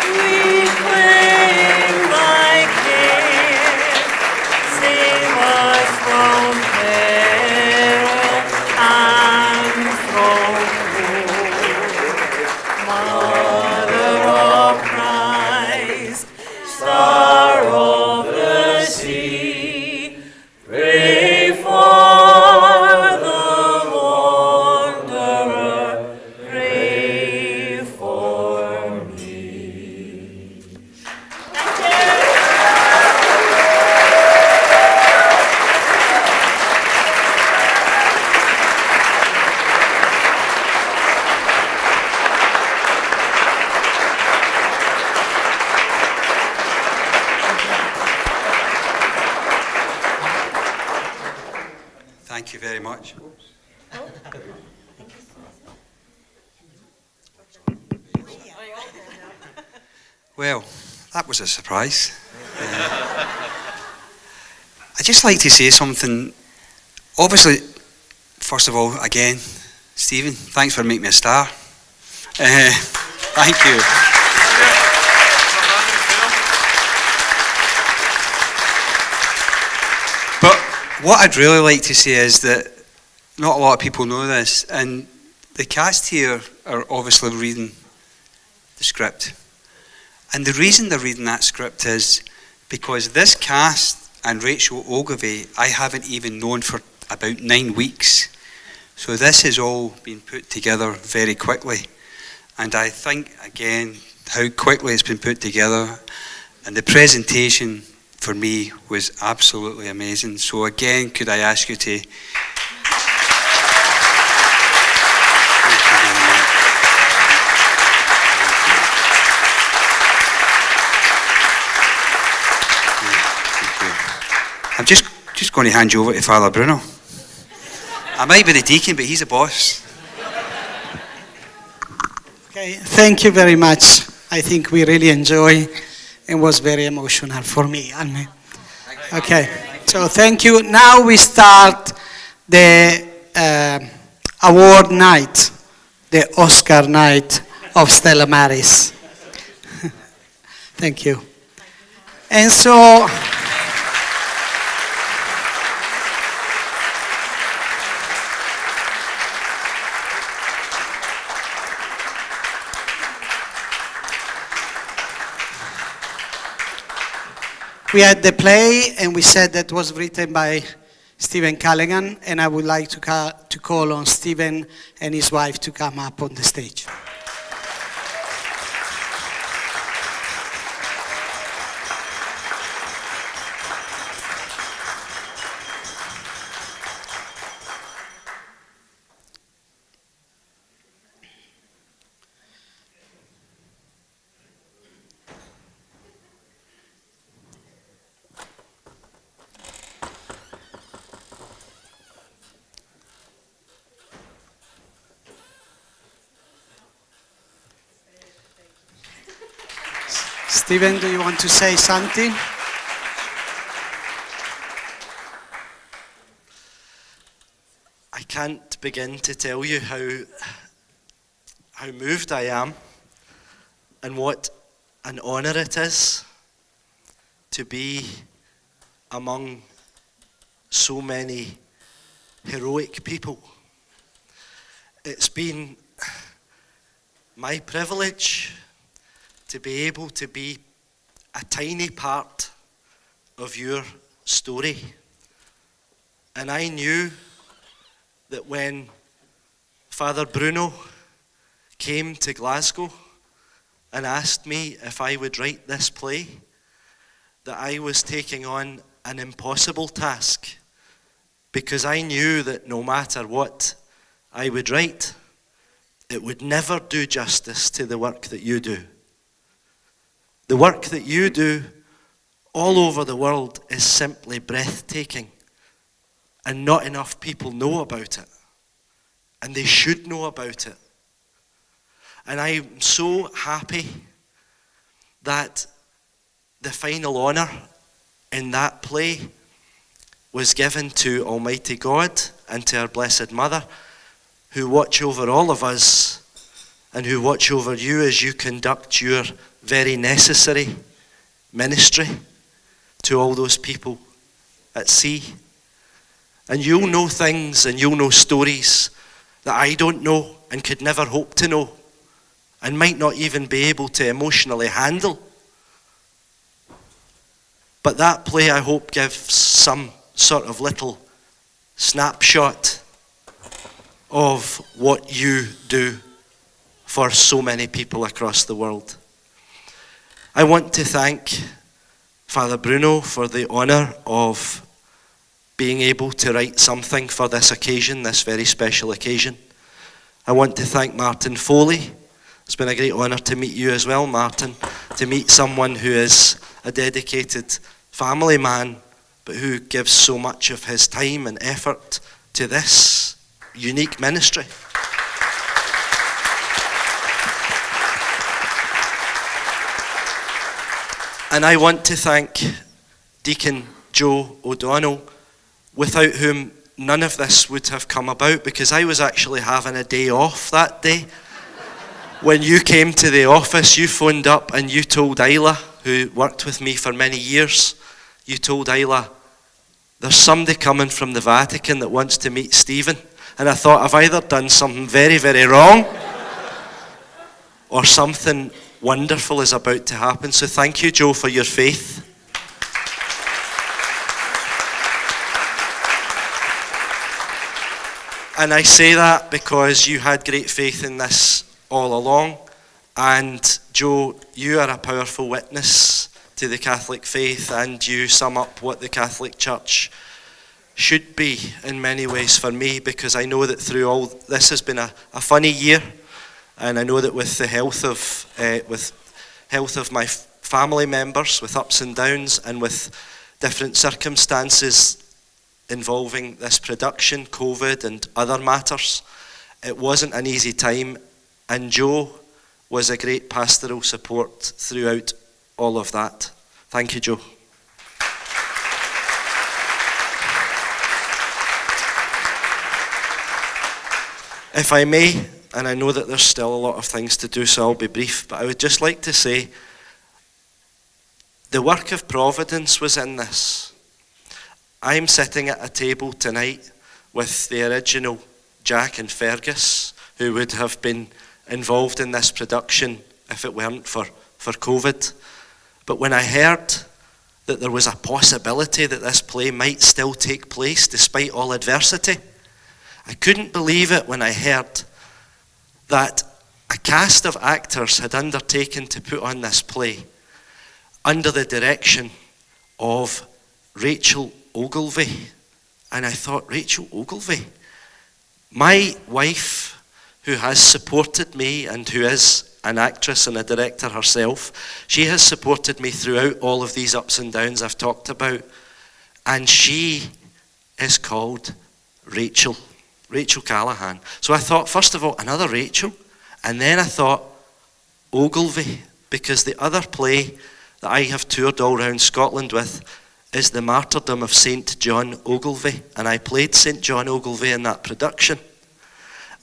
we claim thy care. Save us from peril and from woe. Mother of Christ, Star of the sea, pray for the wanderer, pray for me. Thank you very much. Well, that was a surprise. I'd just like to say something. Obviously, first of all, again, Stephen, thanks for making me a star. Thank you. But what I'd really like to say is that not a lot of people know this, and the cast here are obviously reading the script. And the reason they're reading that script is because this cast and Rachel Ogilvie, I haven't even known for about 9 weeks. So this has all been put together very quickly. And I think, again, how quickly it's been put together. And the presentation, for me, was absolutely amazing. So again, could I ask you to... I'm just going to hand you over to Father Bruno. I might be the deacon, but he's the boss. Okay, thank you very much. I think we really enjoy and was very emotional for me. Okay, so thank you. Now we start the award night, the Oscar night of Stella Maris. Thank you. And so... we had the play, and we said that was written by Stephen Callaghan, and I would like to call on Stephen and his wife to come up on the stage. Stephen, do you want to say something? I can't begin to tell you how moved I am and what an honour it is to be among so many heroic people. It's been my privilege to be able to be a tiny part of your story. And I knew that when Father Bruno came to Glasgow and asked me if I would write this play, that I was taking on an impossible task, because I knew that no matter what I would write, it would never do justice to the work that you do. The work that you do all over the world is simply breathtaking, and not enough people know about it, and they should know about it. And I'm so happy that the final honour in that play was given to Almighty God and to our Blessed Mother, who watch over all of us and who watch over you as you conduct your very necessary ministry to all those people at sea. And you'll know things and you'll know stories that I don't know and could never hope to know, and might not even be able to emotionally handle. But that play, I hope, gives some sort of little snapshot of what you do for so many people across the world. I want to thank Father Bruno for the honour of being able to write something for this occasion, this very special occasion. I want to thank Martin Foley. It's been a great honour to meet you as well, Martin, to meet someone who is a dedicated family man, but who gives so much of his time and effort to this unique ministry. And I want to thank Deacon Joe O'Donnell, without whom none of this would have come about, because I was actually having a day off that day. When you came to the office, you phoned up and you told Isla, who worked with me for many years, you told Isla, there's somebody coming from the Vatican that wants to meet Stephen. And I thought, I've either done something very, very wrong, or something wonderful is about to happen. So thank you, Joe, for your faith. And I say that because you had great faith in this all along. And Joe, you are a powerful witness to the Catholic faith, and you sum up what the Catholic Church should be in many ways for me, because I know that through all this has been a funny year, and I know that with the health of my family members, with ups and downs, and with different circumstances involving this production, COVID and other matters, it wasn't an easy time, and Joe was a great pastoral support throughout all of that. Thank you, Joe. If I may, and I know that there's still a lot of things to do, so I'll be brief, but I would just like to say the work of providence was in this. I'm sitting at a table tonight with the original Jack and Fergus, who would have been involved in this production if it weren't for COVID. But when I heard that there was a possibility that this play might still take place despite all adversity, I couldn't believe it when I heard that a cast of actors had undertaken to put on this play under the direction of Rachel Ogilvie. And I thought, Rachel Ogilvie? My wife, who has supported me and who is an actress and a director herself, she has supported me throughout all of these ups and downs I've talked about. And she is called Rachel Callahan. So I thought, first of all, another Rachel. And then I thought, Ogilvie, because the other play that I have toured all around Scotland with is The Martyrdom of St. John Ogilvie. And I played St. John Ogilvie in that production.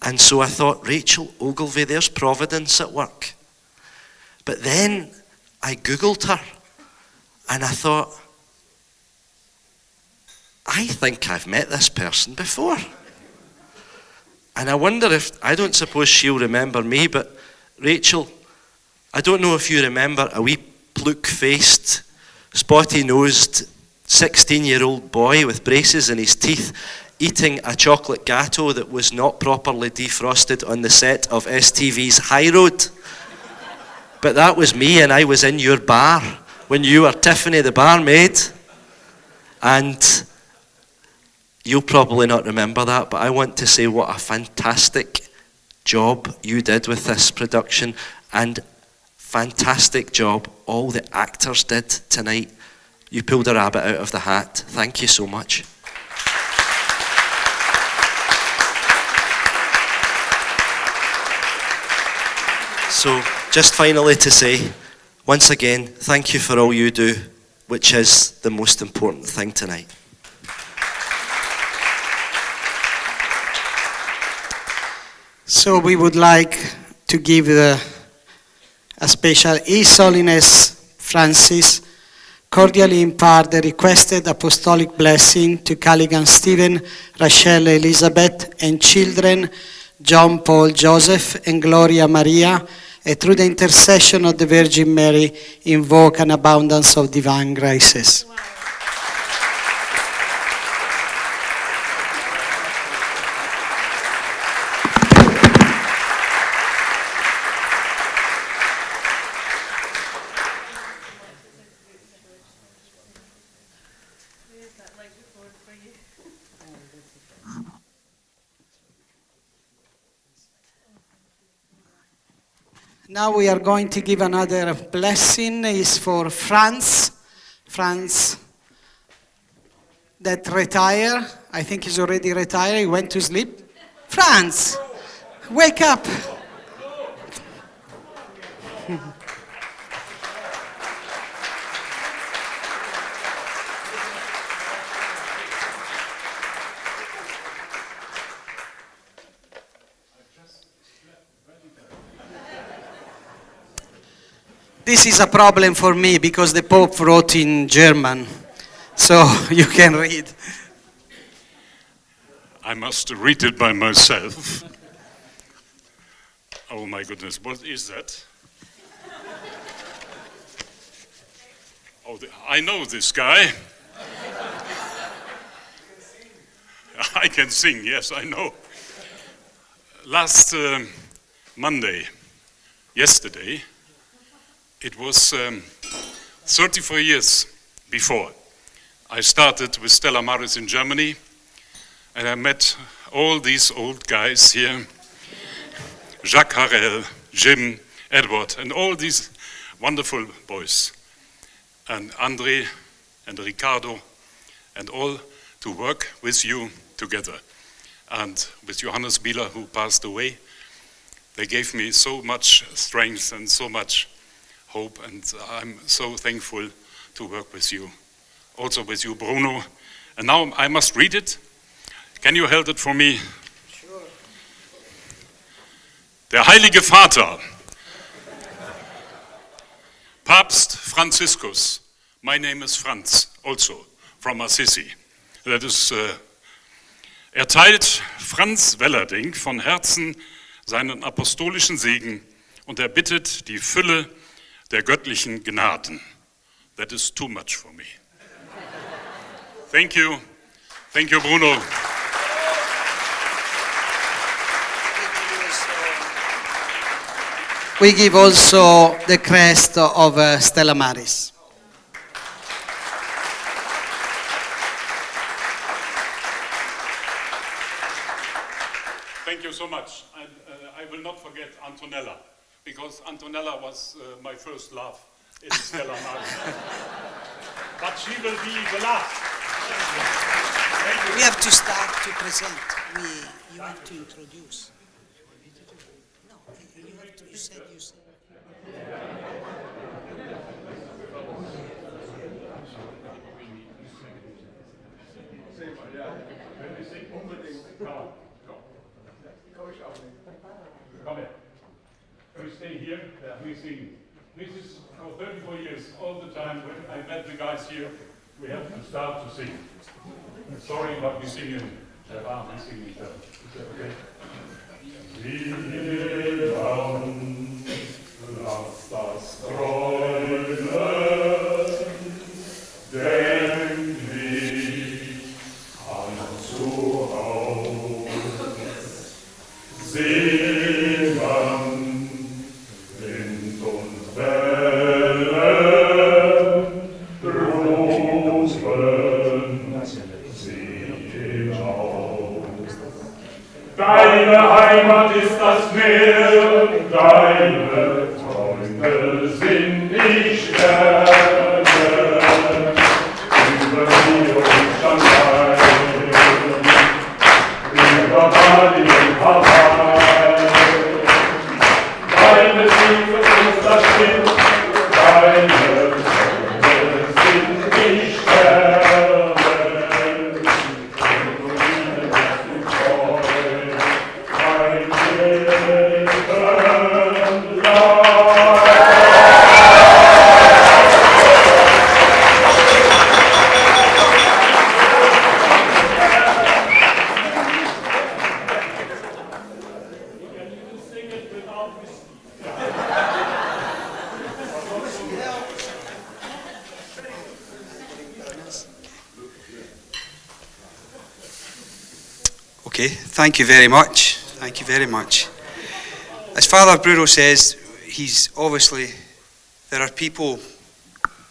And so I thought, Rachel Ogilvie, there's providence at work. But then I Googled her, and I thought, I think I've met this person before. And I wonder if, I don't suppose she'll remember me, but Rachel, I don't know if you remember a wee plook-faced, spotty-nosed, 16-year-old boy with braces in his teeth eating a chocolate gateau that was not properly defrosted on the set of STV's High Road. But that was me, and I was in your bar when you were Tiffany the barmaid. And you'll probably not remember that, but I want to say what a fantastic job you did with this production, and fantastic job all the actors did tonight. You pulled a rabbit out of the hat. Thank you so much. So, just finally to say, once again, thank you for all you do, which is the most important thing tonight. So we would like to give a special His Holiness Francis cordially impart the requested apostolic blessing to Callaghan Stephen, Rachel Elizabeth, and children John Paul Joseph and Gloria Maria, and through the intercession of the Virgin Mary, invoke an abundance of divine graces. Now we are going to give another blessing. It's for Franz that retired. I think he's already retired. He went to sleep. Franz, wake up. This is a problem for me because the Pope wrote in German, so you can read. I must read it by myself. Oh my goodness, what is that? I know this guy. I can sing, yes, I know. Last Monday, yesterday, it was 34 years before. I started with Stella Maris in Germany, and I met all these old guys here, Jacques Harel, Jim, Edward, and all these wonderful boys, and Andre and Ricardo, and all to work with you together. And with Johannes Bieler, who passed away, they gave me so much strength and so much hope, and I'm so thankful to work with you. Also with you, Bruno. And now I must read it. Can you hold it for me? Sure. Der Heilige Vater, Papst Franziskus. My name is Franz, also from Assisi. That is, erteilt Franz Wellerding von Herzen seinen apostolischen Segen und er bittet die Fülle der göttlichen Gnaden. That is too much for me. Thank you. Thank you, Bruno. We give also the crest of Stella Maris. Thank you so much. And I will not forget Antonella, because Antonella was my first love in Stella Maris. But she will be the last. We have to start to present. You have to introduce. No, you have to. You said. Come here. We stay here. We sing. This is for 34 years, all the time when I met the guys here, we have to start to sing. Sorry, but we sing in Japan, we sing in Japan. Is that okay? Lass das träumen, denk nicht an Zuhause. Singen, Wind und Wellen, rufen sie hinaus. Deine Heimat ist das Meer, deine Freunde sind die Sterne, über Rio und Shanghai, über Bali und Hawaii. Deine Tiefe ist das Schiff, deine Freunde sind die Sterne, und ihnen bist du treu, mein Leben lang. Okay, thank you very much. Thank you very much. As Father Bruno says, he's obviously, there are people,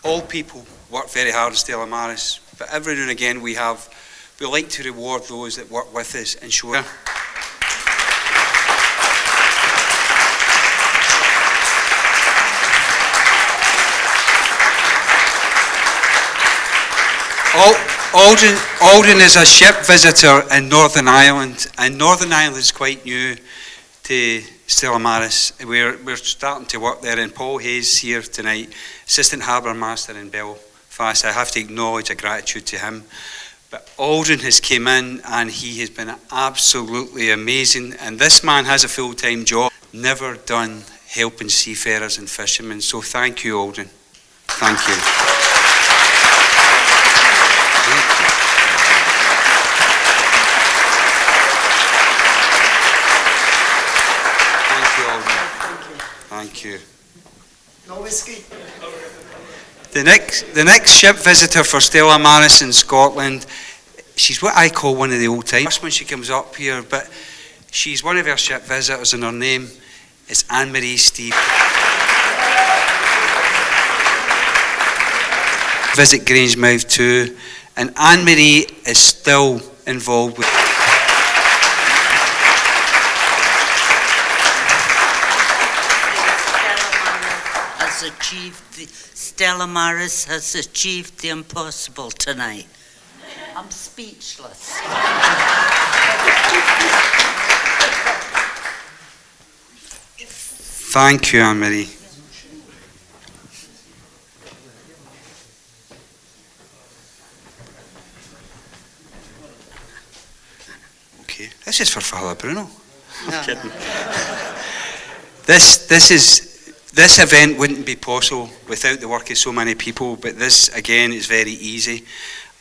all people work very hard in Stella Maris, but every now and again we like to reward those that work with us and show them. Alden is a ship visitor in Northern Ireland, and Northern Ireland is quite new to Stella Maris. We're starting to work there, and Paul Hayes here tonight, Assistant Harbour Master in Belfast. I have to acknowledge a gratitude to him. But Alden has come in, and he has been absolutely amazing. And this man has a full-time job, never done helping seafarers and fishermen. So thank you, Alden. Thank you. Thank you. No whiskey. The next ship visitor for Stella Maris in Scotland, she's what I call one of the old timers when she comes up here, but she's one of our ship visitors, and her name is Anne-Marie Steve. Visit Grangemouth too, and Anne-Marie is still involved with Stella Maris has achieved the impossible tonight. I'm speechless. Thank you, Anne-Marie. Okay, this is for Father Bruno. I'm kidding. This event wouldn't be possible without the work of so many people, but this again is very easy.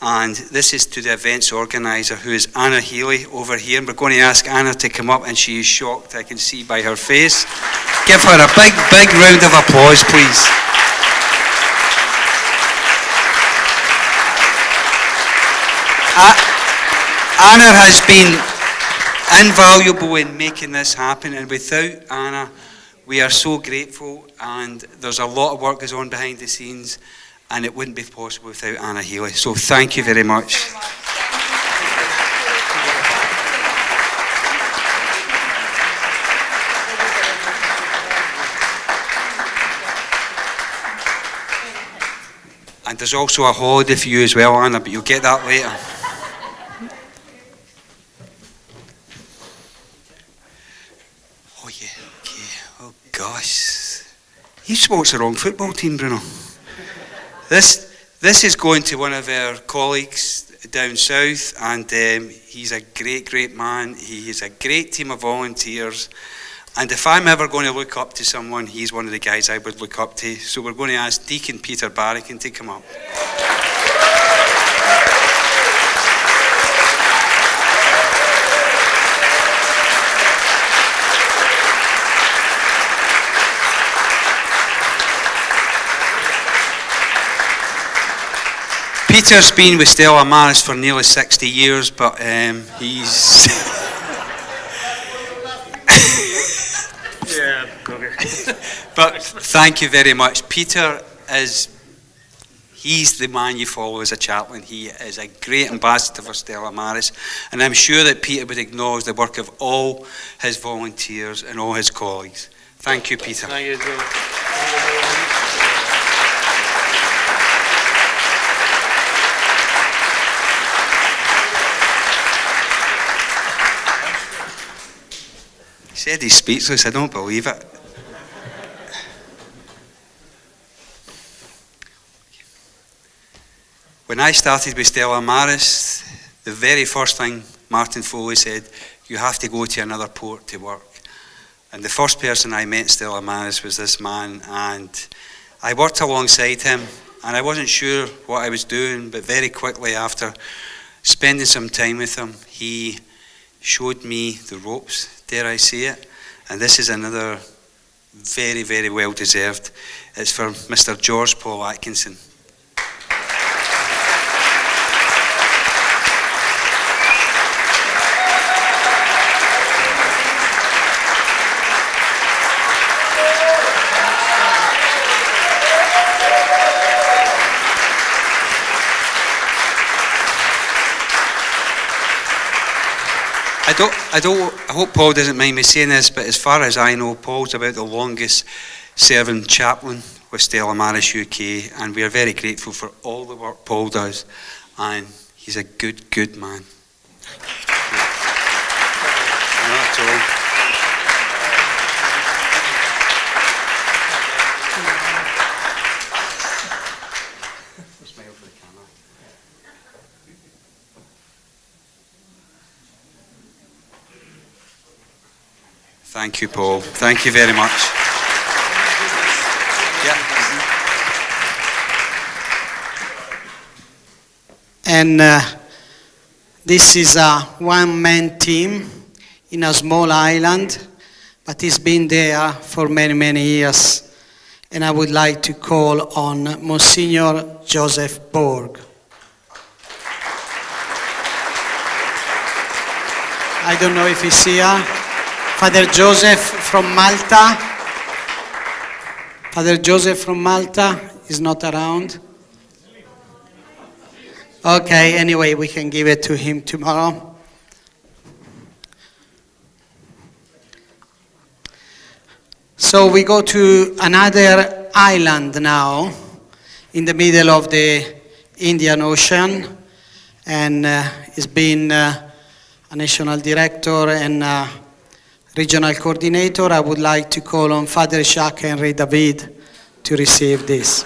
And this is to the events organiser, who is Anna Healy over here. And we're going to ask Anna to come up, and she is shocked, I can see by her face. Give her a big, big round of applause, please. Anna has been invaluable in making this happen, and without Anna, we are so grateful, and there's a lot of work goes on behind the scenes, and it wouldn't be possible without Anna Healy. So thank you very much. And there's also a holiday for you as well, Anna, but you'll get that later. Oh yeah, okay. Oh gosh. You supports the wrong football team, Bruno. This is going to one of our colleagues down south, and he's a great, great man. He has a great team of volunteers. And if I'm ever going to look up to someone, he's one of the guys I would look up to. So we're going to ask Deacon Peter Barrican to come up. Peter's been with Stella Maris for nearly 60 years, but he's... Yeah, But thank you very much. Peter he's the man you follow as a chaplain. He is a great ambassador for Stella Maris, and I'm sure that Peter would acknowledge the work of all his volunteers and all his colleagues. Thank you, Peter. Thank you, Joe. He said he's speechless. I don't believe it. When I started with Stella Maris, the very first thing Martin Foley said, you have to go to another port to work. And the first person I met in Stella Maris was this man, and I worked alongside him, and I wasn't sure what I was doing, but very quickly after spending some time with him, he showed me the ropes, dare I say it. And this is another very, very well deserved. It's for Mr. George Paul Atkinson. I hope Paul doesn't mind me saying this, but as far as I know, Paul's about the longest serving chaplain with Stella Maris UK, and we are very grateful for all the work Paul does, and he's a good, good man. Not at all. Thank you, Paul. Thank you very much. And this is a one-man team in a small island, but it's been there for many, many years. and I would like to call on Monsignor Joseph Borg. I don't know if he's here. Father Joseph from Malta. Father Joseph from Malta is not around. Okay, anyway, we can give it to him tomorrow. So we go to another island now, in the middle of the Indian Ocean, and it's been a national director and regional coordinator. I would like to call on Father Jacques-Henri David to receive this.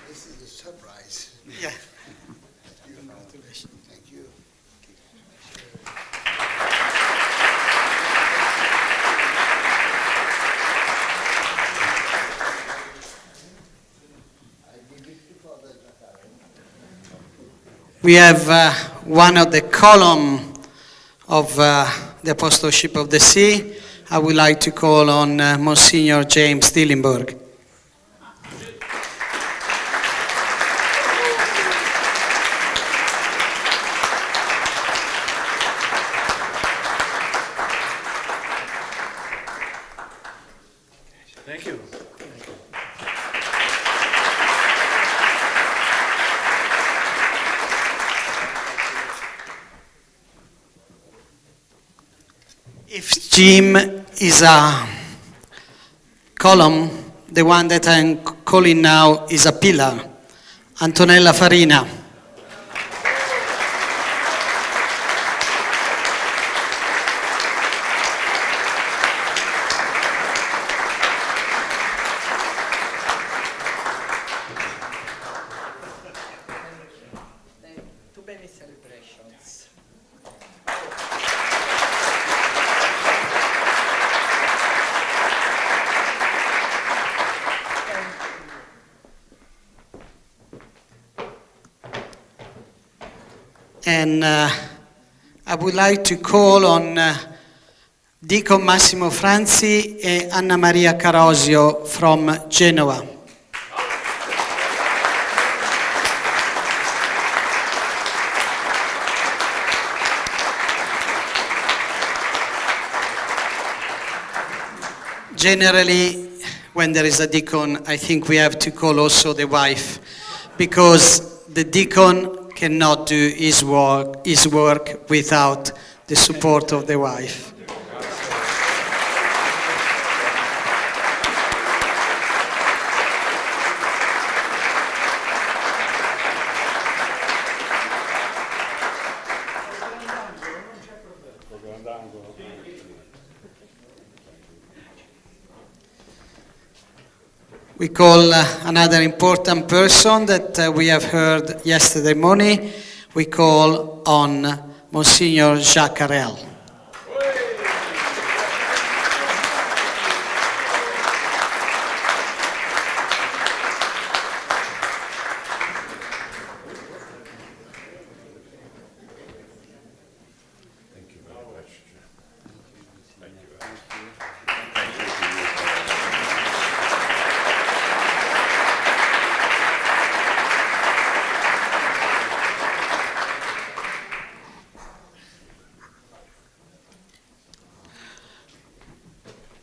This is a surprise. Yeah. Congratulations. Thank you. We have one of the column of the Apostleship of the Sea. I would like to call on Monsignor James Dillenburg. Thank you. If Jim is a column, the one that I'm calling now is a pillar. Antonella Farina. Too many celebrations. And I would like to call on Deacon Massimo Franzi and Anna Maria Carosio from Genoa. Generally, when there is a deacon, I think we have to call also the wife, because the deacon cannot do his work without the support of the wife. We call another important person that we have heard yesterday morning. We call on Monsignor Jacques Carrel.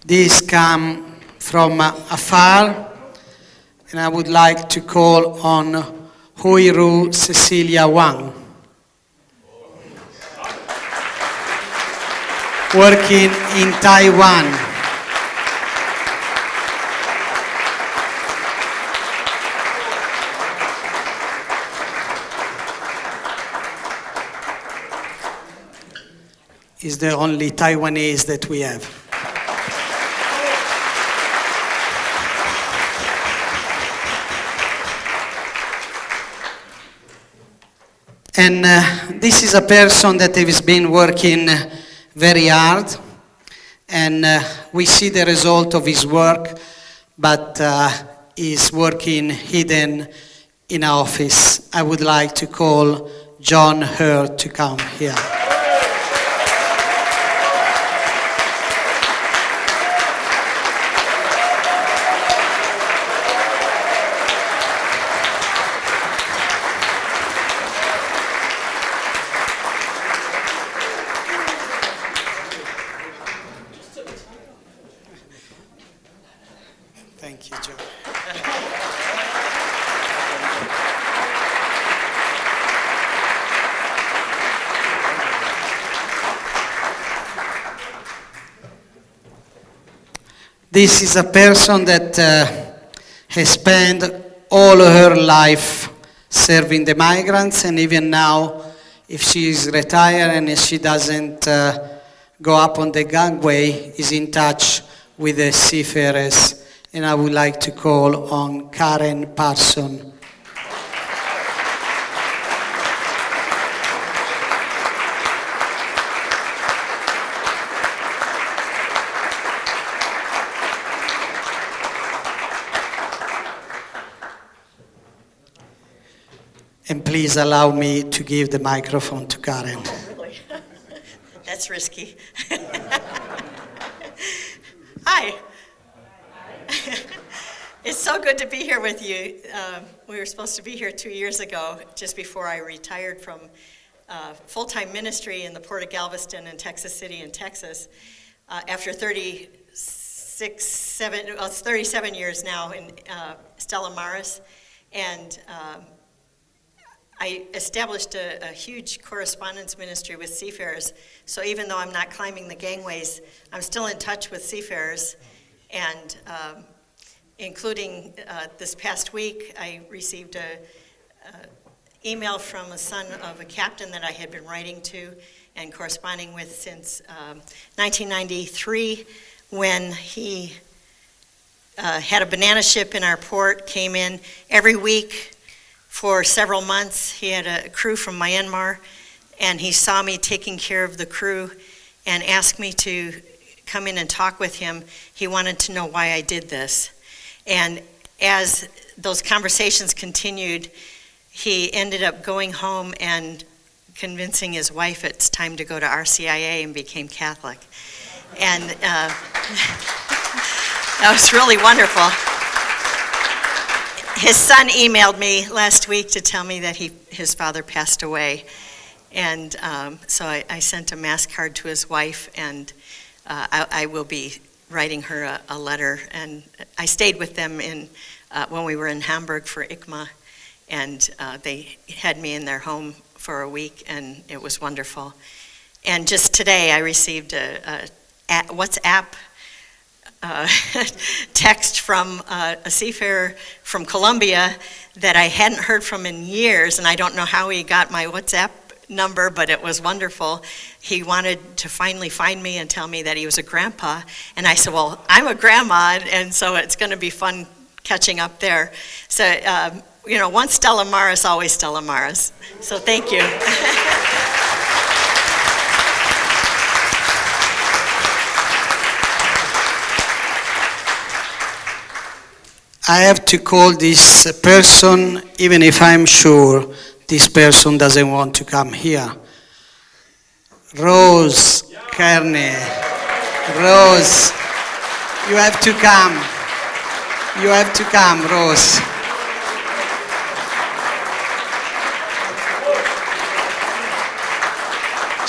These come from afar, and I would like to call on Huiru Cecilia Wang, working in Taiwan. Is the only Taiwanese that we have. And this is a person that has been working very hard, and we see the result of his work, but is working hidden in office. I would like to call John Hurt to come here. Thank you, John. This is a person that has spent all her life serving the migrants, and even now, if she is retired and if she doesn't go up on the gangway, is in touch with the seafarers. And I would like to call on Karen Parson. And please allow me to give the microphone to Karen. Really? That's risky. Hi. It's so good to be here with you. We were supposed to be here 2 years ago, just before I retired from full-time ministry in the Port of Galveston in Texas City in Texas. After 37 years now in Stella Maris. And I established a huge correspondence ministry with seafarers. So even though I'm not climbing the gangways, I'm still in touch with seafarers. And including this past week, I received a email from a son of a captain that I had been writing to and corresponding with since 1993, when he had a banana ship in our port, came in every week for several months. He had a crew from Myanmar, and he saw me taking care of the crew and asked me to come in and talk with him. He wanted to know why I did this. And as those conversations continued, he ended up going home and convincing his wife it's time to go to RCIA, and became Catholic. And that was really wonderful. His son emailed me last week to tell me that his father passed away. And so I sent a mass card to his wife, and I will be writing her a letter. And I stayed with them when we were in Hamburg for ICMA, and they had me in their home for a week, and it was wonderful. And just today I received a WhatsApp text from a seafarer from Colombia that I hadn't heard from in years, and I don't know how he got my WhatsApp number, but it was wonderful. He wanted to finally find me and tell me that he was a grandpa, and I said, well, I'm a grandma, and so it's going to be fun catching up there. So, once Stella Maris, always Stella Maris. So thank you. I have to call this person, even if I'm sure this person doesn't want to come here. Rose Kearney. Rose, you have to come. You have to come, Rose.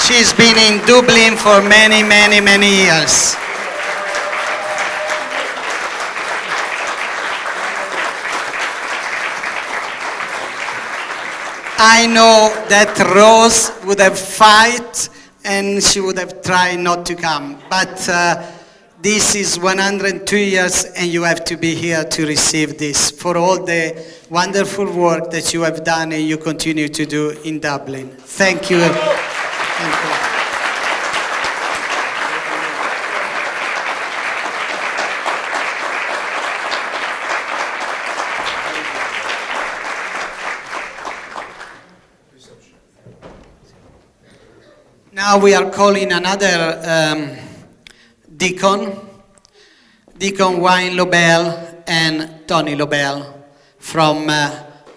She's been in Dublin for many, many, many years. I know that Rose would have fight and she would have tried not to come, but this is 102 years and you have to be here to receive this for all the wonderful work that you have done and you continue to do in Dublin. Thank you. Thank you. Now we are calling another deacon, Deacon Wayne Lobel and Tony Lobel from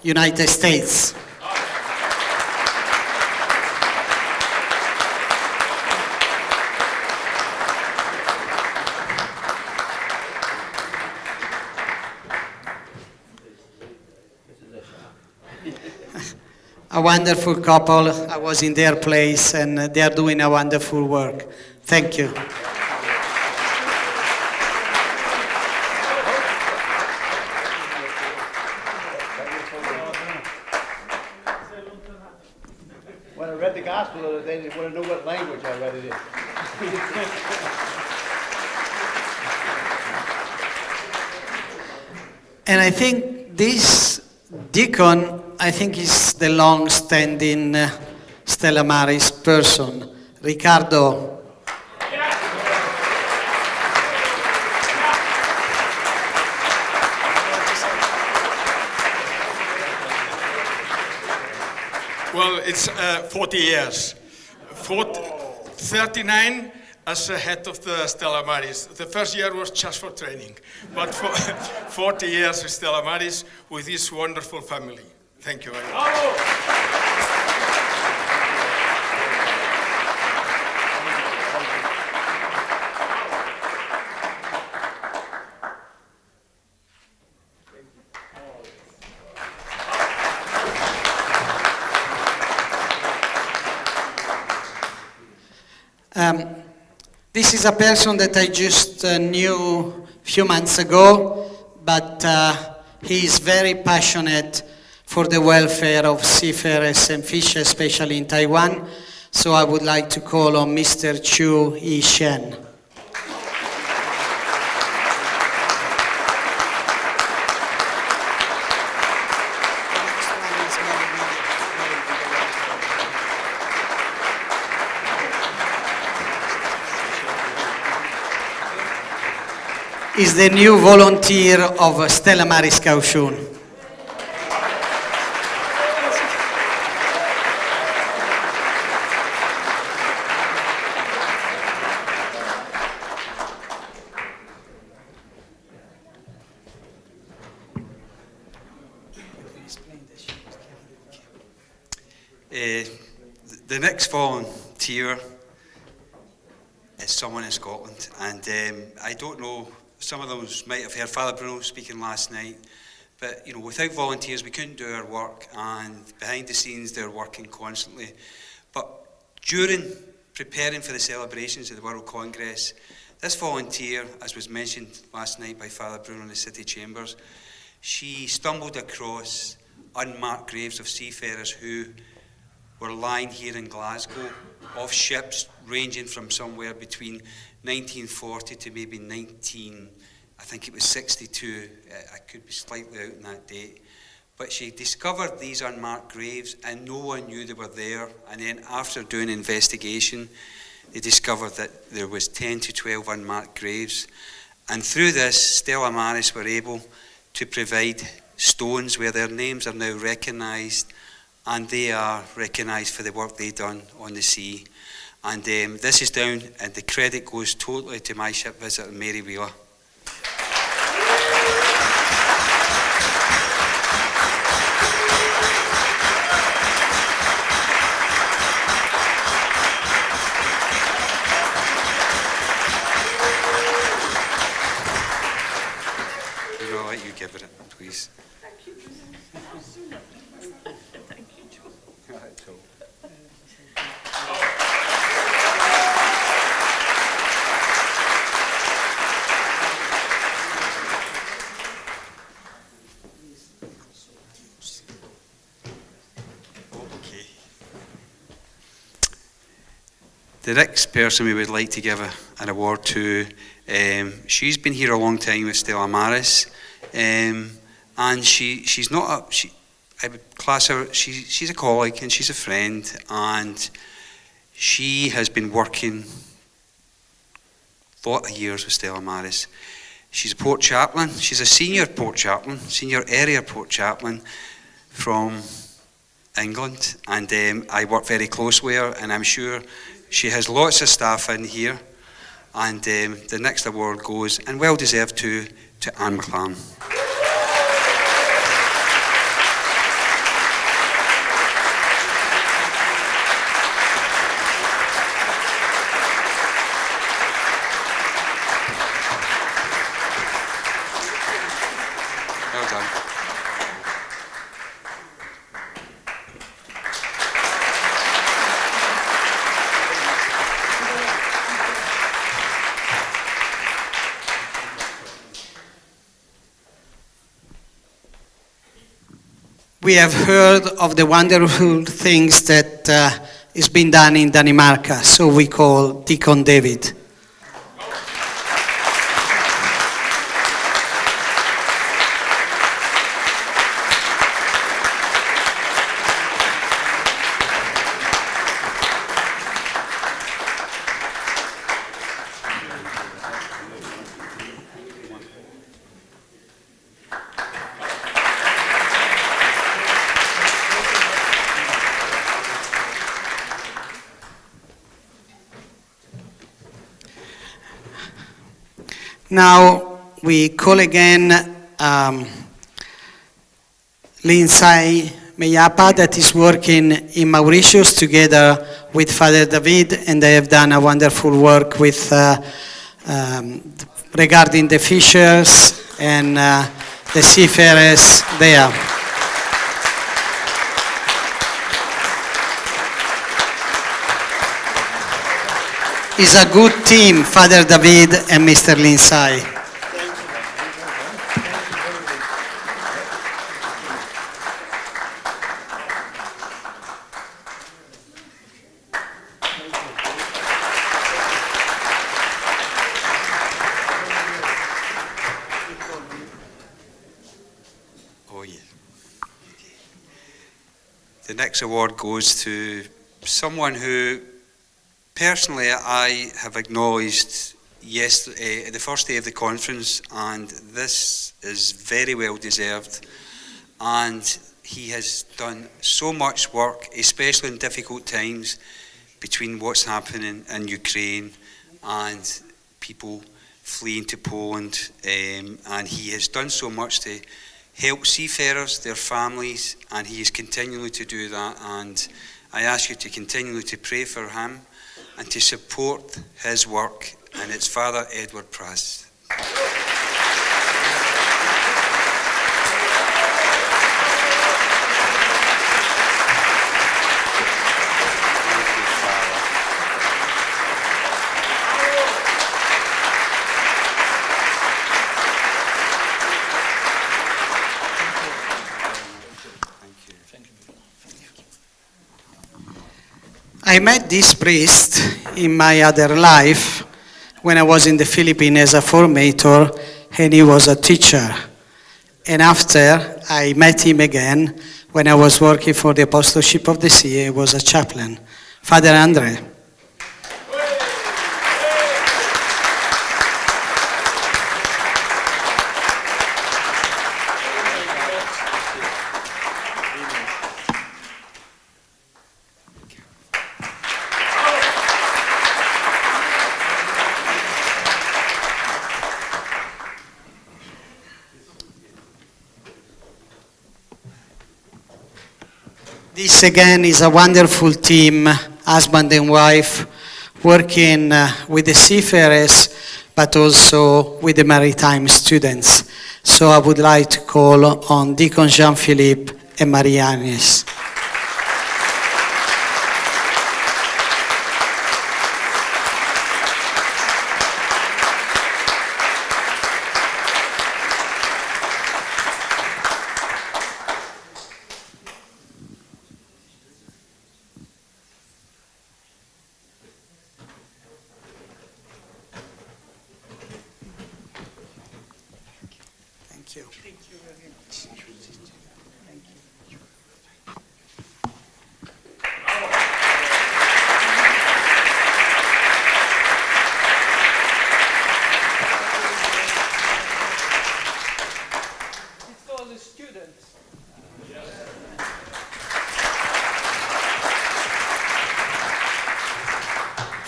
United States. A wonderful couple. I was in their place and they are doing a wonderful work. Thank you. When I read the gospel the other day, they want to know what language I read it in. And I think this deacon, I think, is the long-standing Stella Maris person, Ricardo. Well, it's 40 years. 39 as the head of the Stella Maris. The first year was just for training, but for 40 years with Stella Maris with this wonderful family. Thank you very much. This is a person that I just knew a few months ago, but he is very passionate for the welfare of seafarers and fishers, especially in Taiwan. So I would like to call on Mr. Chu Yi-shen. Is the new volunteer of Stella Maris Kaohsiung. The next volunteer is someone in Scotland, and I don't know, some of them might have heard Father Bruno speaking last night, but without volunteers we couldn't do our work, and behind the scenes they're working constantly. But during preparing for the celebrations of the World Congress, this volunteer, as was mentioned last night by Father Bruno in the City Chambers, she stumbled across unmarked graves of seafarers who were lying here in Glasgow off ships ranging from somewhere between 1940 to maybe 62. I could be slightly out on that date. But she discovered these unmarked graves and no one knew they were there. And then after doing an investigation, they discovered that there was 10 to 12 unmarked graves. And through this, Stella Maris were able to provide stones where their names are now recognised, and they are recognised for the work they've done on the sea. And this is down, and the credit goes totally to my ship visitor, Mary Wheeler. I'll let you give it, please. Thank you. Thank you, Joe. Okay. The next person we would like to give an award to, she's been here a long time with Stella Maris, and she's not I would class her, she's a colleague and she's a friend, and she has been working a lot of years with Stella Maris. She's a port chaplain. She's a senior port chaplain, senior area port chaplain from England, and I work very close with her, and I'm sure she has lots of staff in here. And the next award goes, and well deserved, to Anne McLaren. we have heard of the wonderful things that is being done in Danimarca, so we call Deacon David. Now we call again Lindsay Meyapa, that is working in Mauritius together with Father David, and they have done a wonderful work with regarding the fishers and the seafarers there. It's a good team, Father David and Mr. Lindsay. Oh yeah. The next award goes to someone who personally, I have acknowledged yesterday, the first day of the conference, and this is very well deserved. And he has done so much work, especially in difficult times, between what's happening in Ukraine and people fleeing to Poland. And he has done so much to help seafarers, their families, and he is continuing to do that. And I ask you to continue to pray for him and to support his work, and it's Father Edward Prass. I met this priest in my other life when I was in the Philippines as a formator, and he was a teacher. And after, I met him again when I was working for the Apostleship of the Sea. He was a chaplain, Father Andre. This again is a wonderful team, husband and wife, working with the seafarers, but also with the maritime students. So I would like to call on Deacon Jean-Philippe and Marie-Agnes.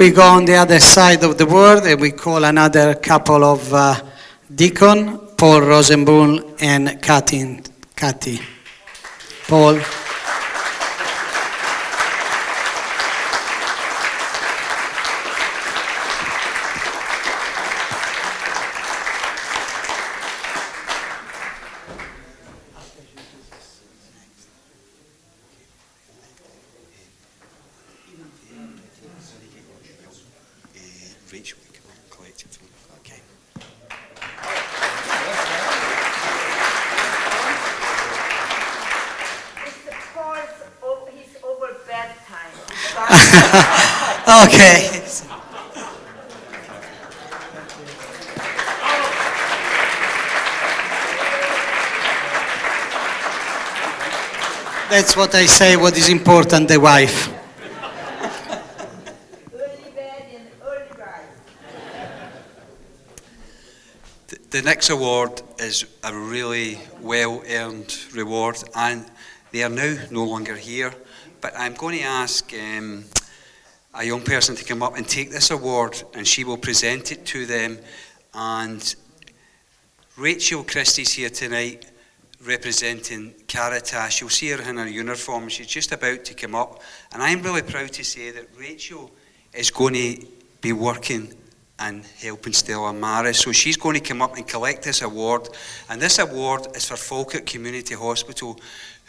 We go on the other side of the world and we call another couple of deacon, Paul Rosenbrunn and Kathy. Paul. Okay. That's what I say, what is important, the wife. The next award is a really well-earned reward, and they are now no longer here, but I'm going to ask a young person to come up and take this award, and she will present it to them. And Rachel Christie's here tonight representing Caritas. You'll see her in her uniform. She's just about to come up, and I'm really proud to say that Rachel is going to be working and helping Stella Maris. So she's going to come up and collect this award, and this award is for Falkirk Community Hospital,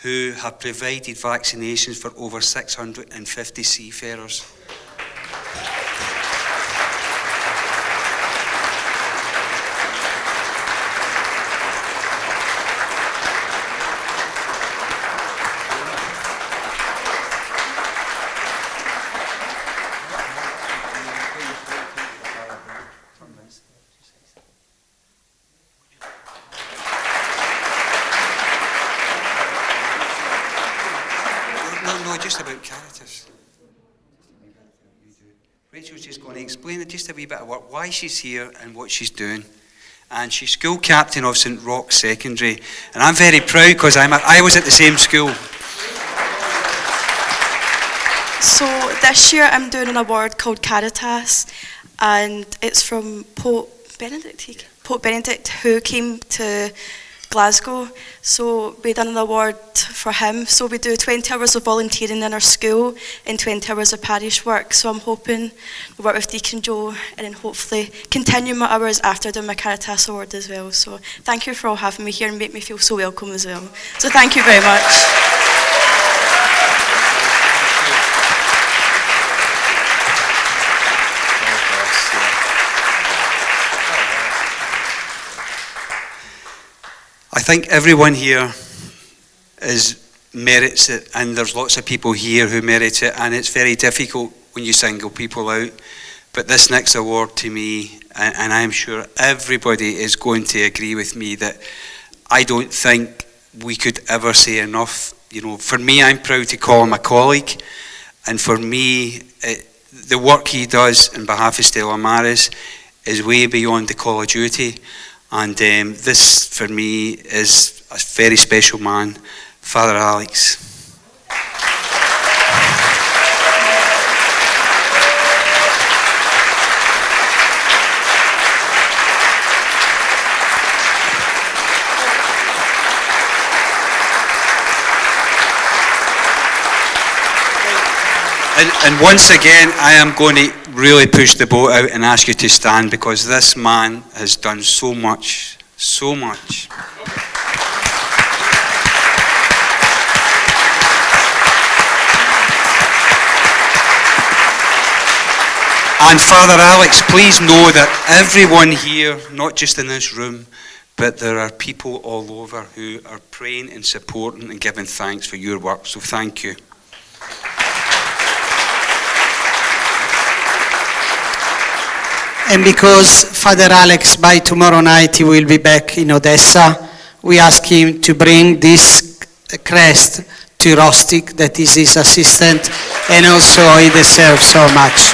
who have provided vaccinations for over 650 seafarers. No, just about Caritas. Rachel's just going to explain it just a wee bit about why she's here and what she's doing. And she's school captain of St Roch Secondary. And I'm very proud because I was at the same school. So this year I'm doing an award called Caritas, and it's from Pope Benedict, who came to Glasgow. So we done an award for him. So we do 20 hours of volunteering in our school and 20 hours of parish work. So I'm hoping to work with Deacon Joe and then hopefully continue my hours after doing my Caritas award as well. So thank you for all having me here and make me feel so welcome as well. So thank you very much. I think everyone here merits it, and there's lots of people here who merit it, and it's very difficult when you single people out. But this next award to me, and I'm sure everybody is going to agree with me, that I don't think we could ever say enough. You know, for me, I'm proud to call him a colleague, and for me, the work he does on behalf of Stella Maris is way beyond the call of duty. And this, for me, is a very special man, Father Alex. And once again, I am going to really push the boat out and ask you to stand, because this man has done so much, so much. And Father Alex, please know that everyone here, not just in this room, but there are people all over who are praying and supporting and giving thanks for your work. So thank you. And because Father Alex, by tomorrow night, he will be back in Odessa, we ask him to bring this crest to Rostik, that is his assistant, and also he deserves so much.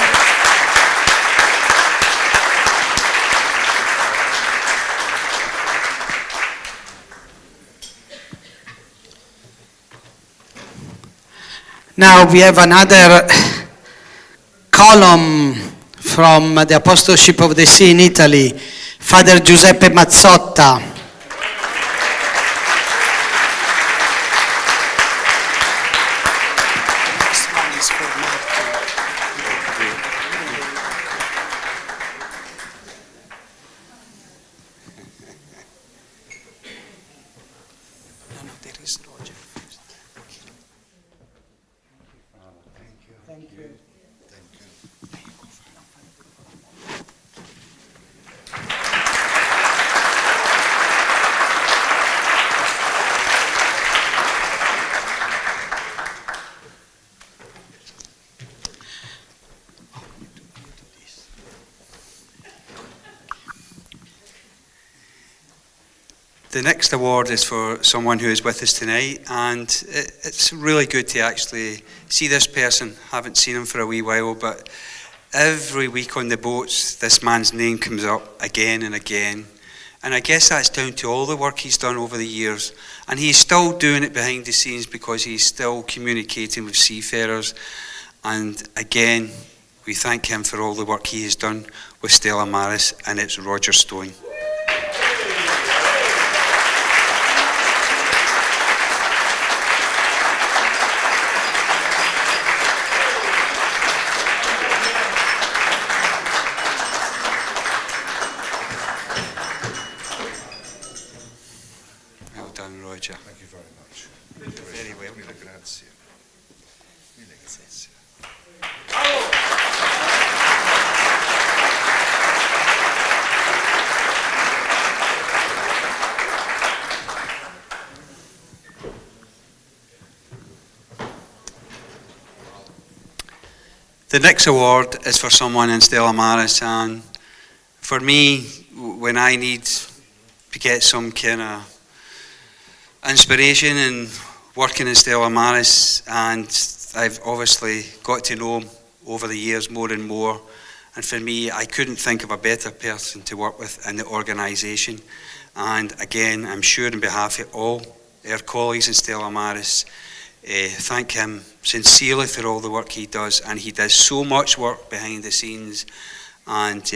Now we have another column from the Apostleship of the Sea in Italy, Father Giuseppe Mazzotta. The next award is for someone who is with us tonight, and it's really good to actually see this person. Haven't seen him for a wee while, but every week on the boats, this man's name comes up again and again. And I guess that's down to all the work he's done over the years. And he's still doing it behind the scenes because he's still communicating with seafarers. And again, we thank him for all the work he has done with Stella Maris, and it's Roger Stone. Well done, Roger. Thank you very much. Very well. Mille grazie. Mille grazie. The next award is for someone in Stella Maris, and for me, when I need to get some kind of inspiration and working in Stella Maris, and I've obviously got to know him over the years more and more, and for me, I couldn't think of a better person to work with in the organisation. And again, I'm sure on behalf of all our colleagues in Stella Maris, thank him sincerely for all the work he does, and he does so much work behind the scenes, and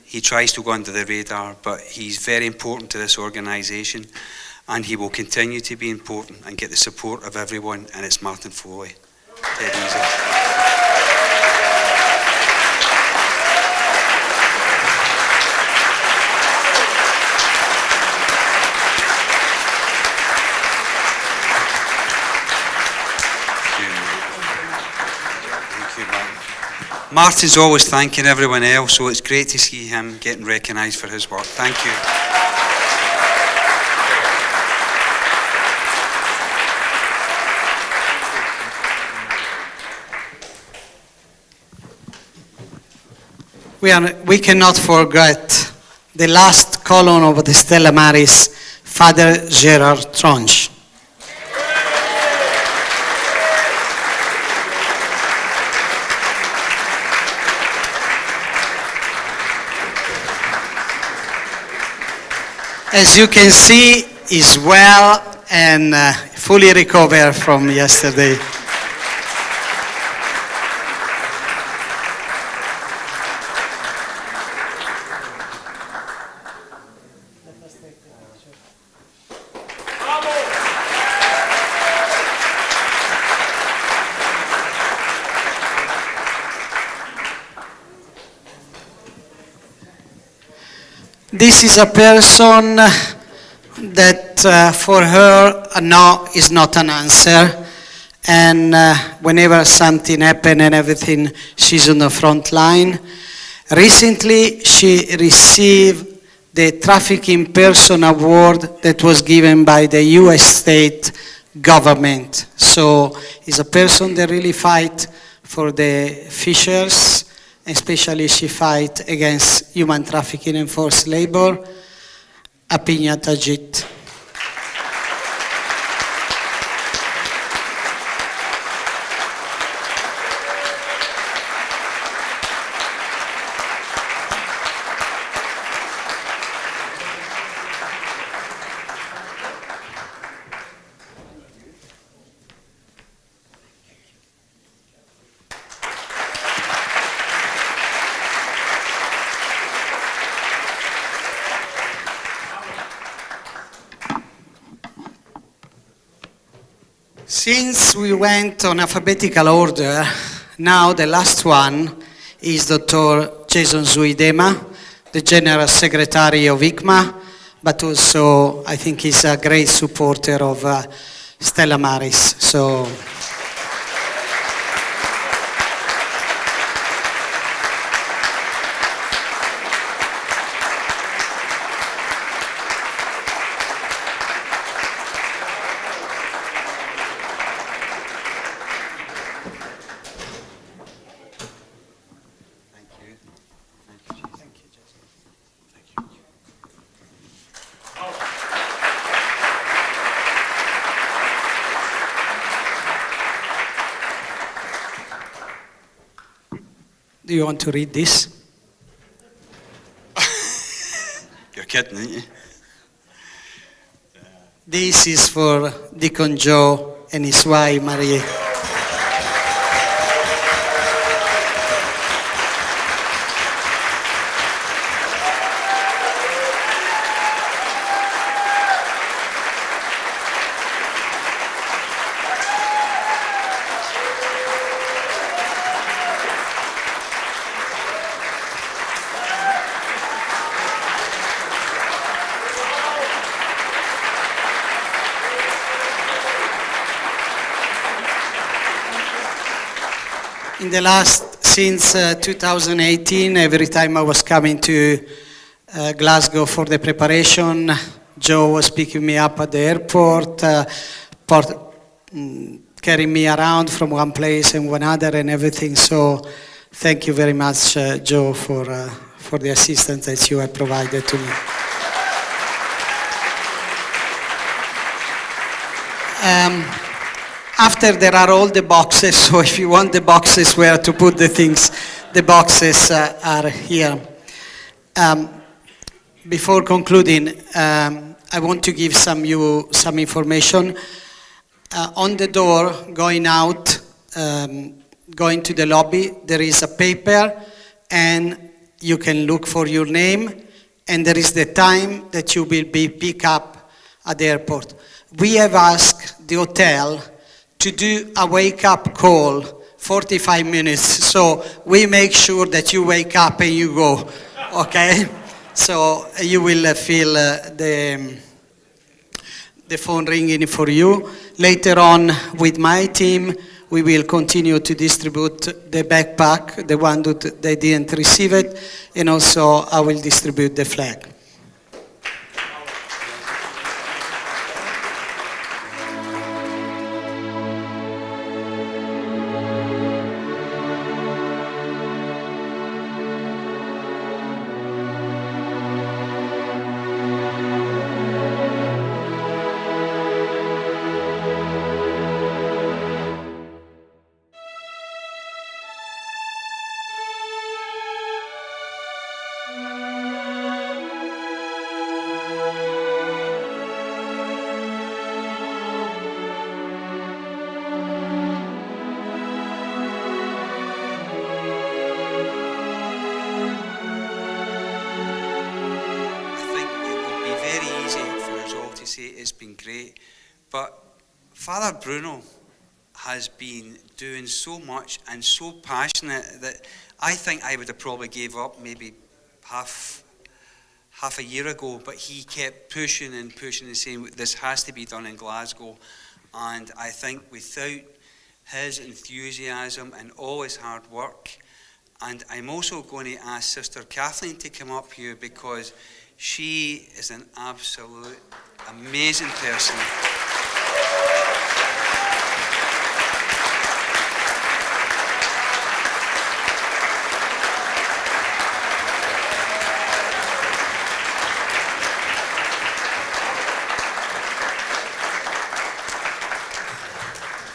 he tries to go under the radar, but he's very important to this organisation, and he will continue to be important and get the support of everyone, and it's Martin Foley. Take it easy. Martin's always thanking everyone else, so it's great to see him getting recognised for his work. Thank you. We cannot forget the last column of the Stella Maris, Father Gerard Tronche. As you can see, he's well and fully recovered from yesterday. This is a person that for her a no is not an answer, and whenever something happens and everything, she's on the front line. Recently she received the Trafficking Person Award that was given by the US state government. So it's a person that really fight for the fishers, especially she fight against human trafficking and forced labor. Apinya Tajit. Since we went on alphabetical order, now the last one is Dr. Jason Zuidema, the General Secretary of ICMA, but also I think he's a great supporter of Stella Maris. So. Do you want to read this? You're kidding, aren't you? This is for Deacon Joe and his wife, Marie. In the last, since 2018, every time I was coming to Glasgow for the preparation, Joe was picking me up at the airport, carrying me around from one place and one other and everything. So thank you very much, Joe, for the assistance that you have provided to me. After there are all the boxes, so if you want the boxes where to put the things, the boxes are here. Before concluding, I want to give some information. On the door, going out, going to the lobby, there is a paper, and you can look for your name, and there is the time that you will be picked up at the airport. We have asked the hotel to do a wake-up call, 45 minutes, so we make sure that you wake up and you go, okay? So you will feel the phone ringing for you. Later on, with my team, we will continue to distribute the backpack, the one that they didn't receive it, and also I will distribute the flag. It's been great, but Father Bruno has been doing so much and so passionate that I think I would have probably gave up maybe half a year ago, but he kept pushing and saying this has to be done in Glasgow. And I think without his enthusiasm and all his hard work, and I'm also going to ask Sister Kathleen to come up here because she is an absolute amazing person.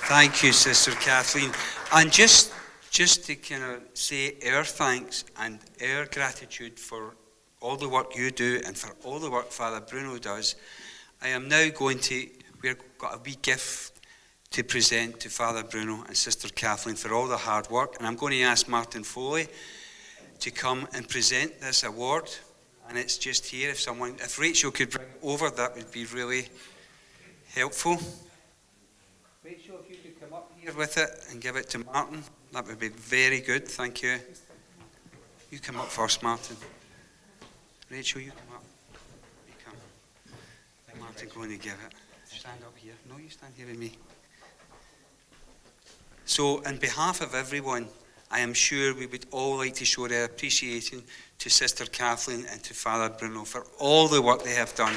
Thank you, Sister Kathleen. And just to kind of say our thanks and our gratitude for all the work you do and for all the work Father Bruno does, I am now we've got a wee gift to present to Father Bruno and Sister Kathleen for all the hard work. And I'm going to ask Martin Foley to come and present this award. And it's just here. If Rachel could bring it over, that would be really helpful. Rachel, if you could come up here with it and give it to Martin, that would be very good. Thank you. You come up first, Martin. Rachel, you come up. You come. Martin's going to give it. Stand up here. No, you stand here with me. So, on behalf of everyone, I am sure we would all like to show their appreciation to Sister Kathleen and to Father Bruno for all the work they have done.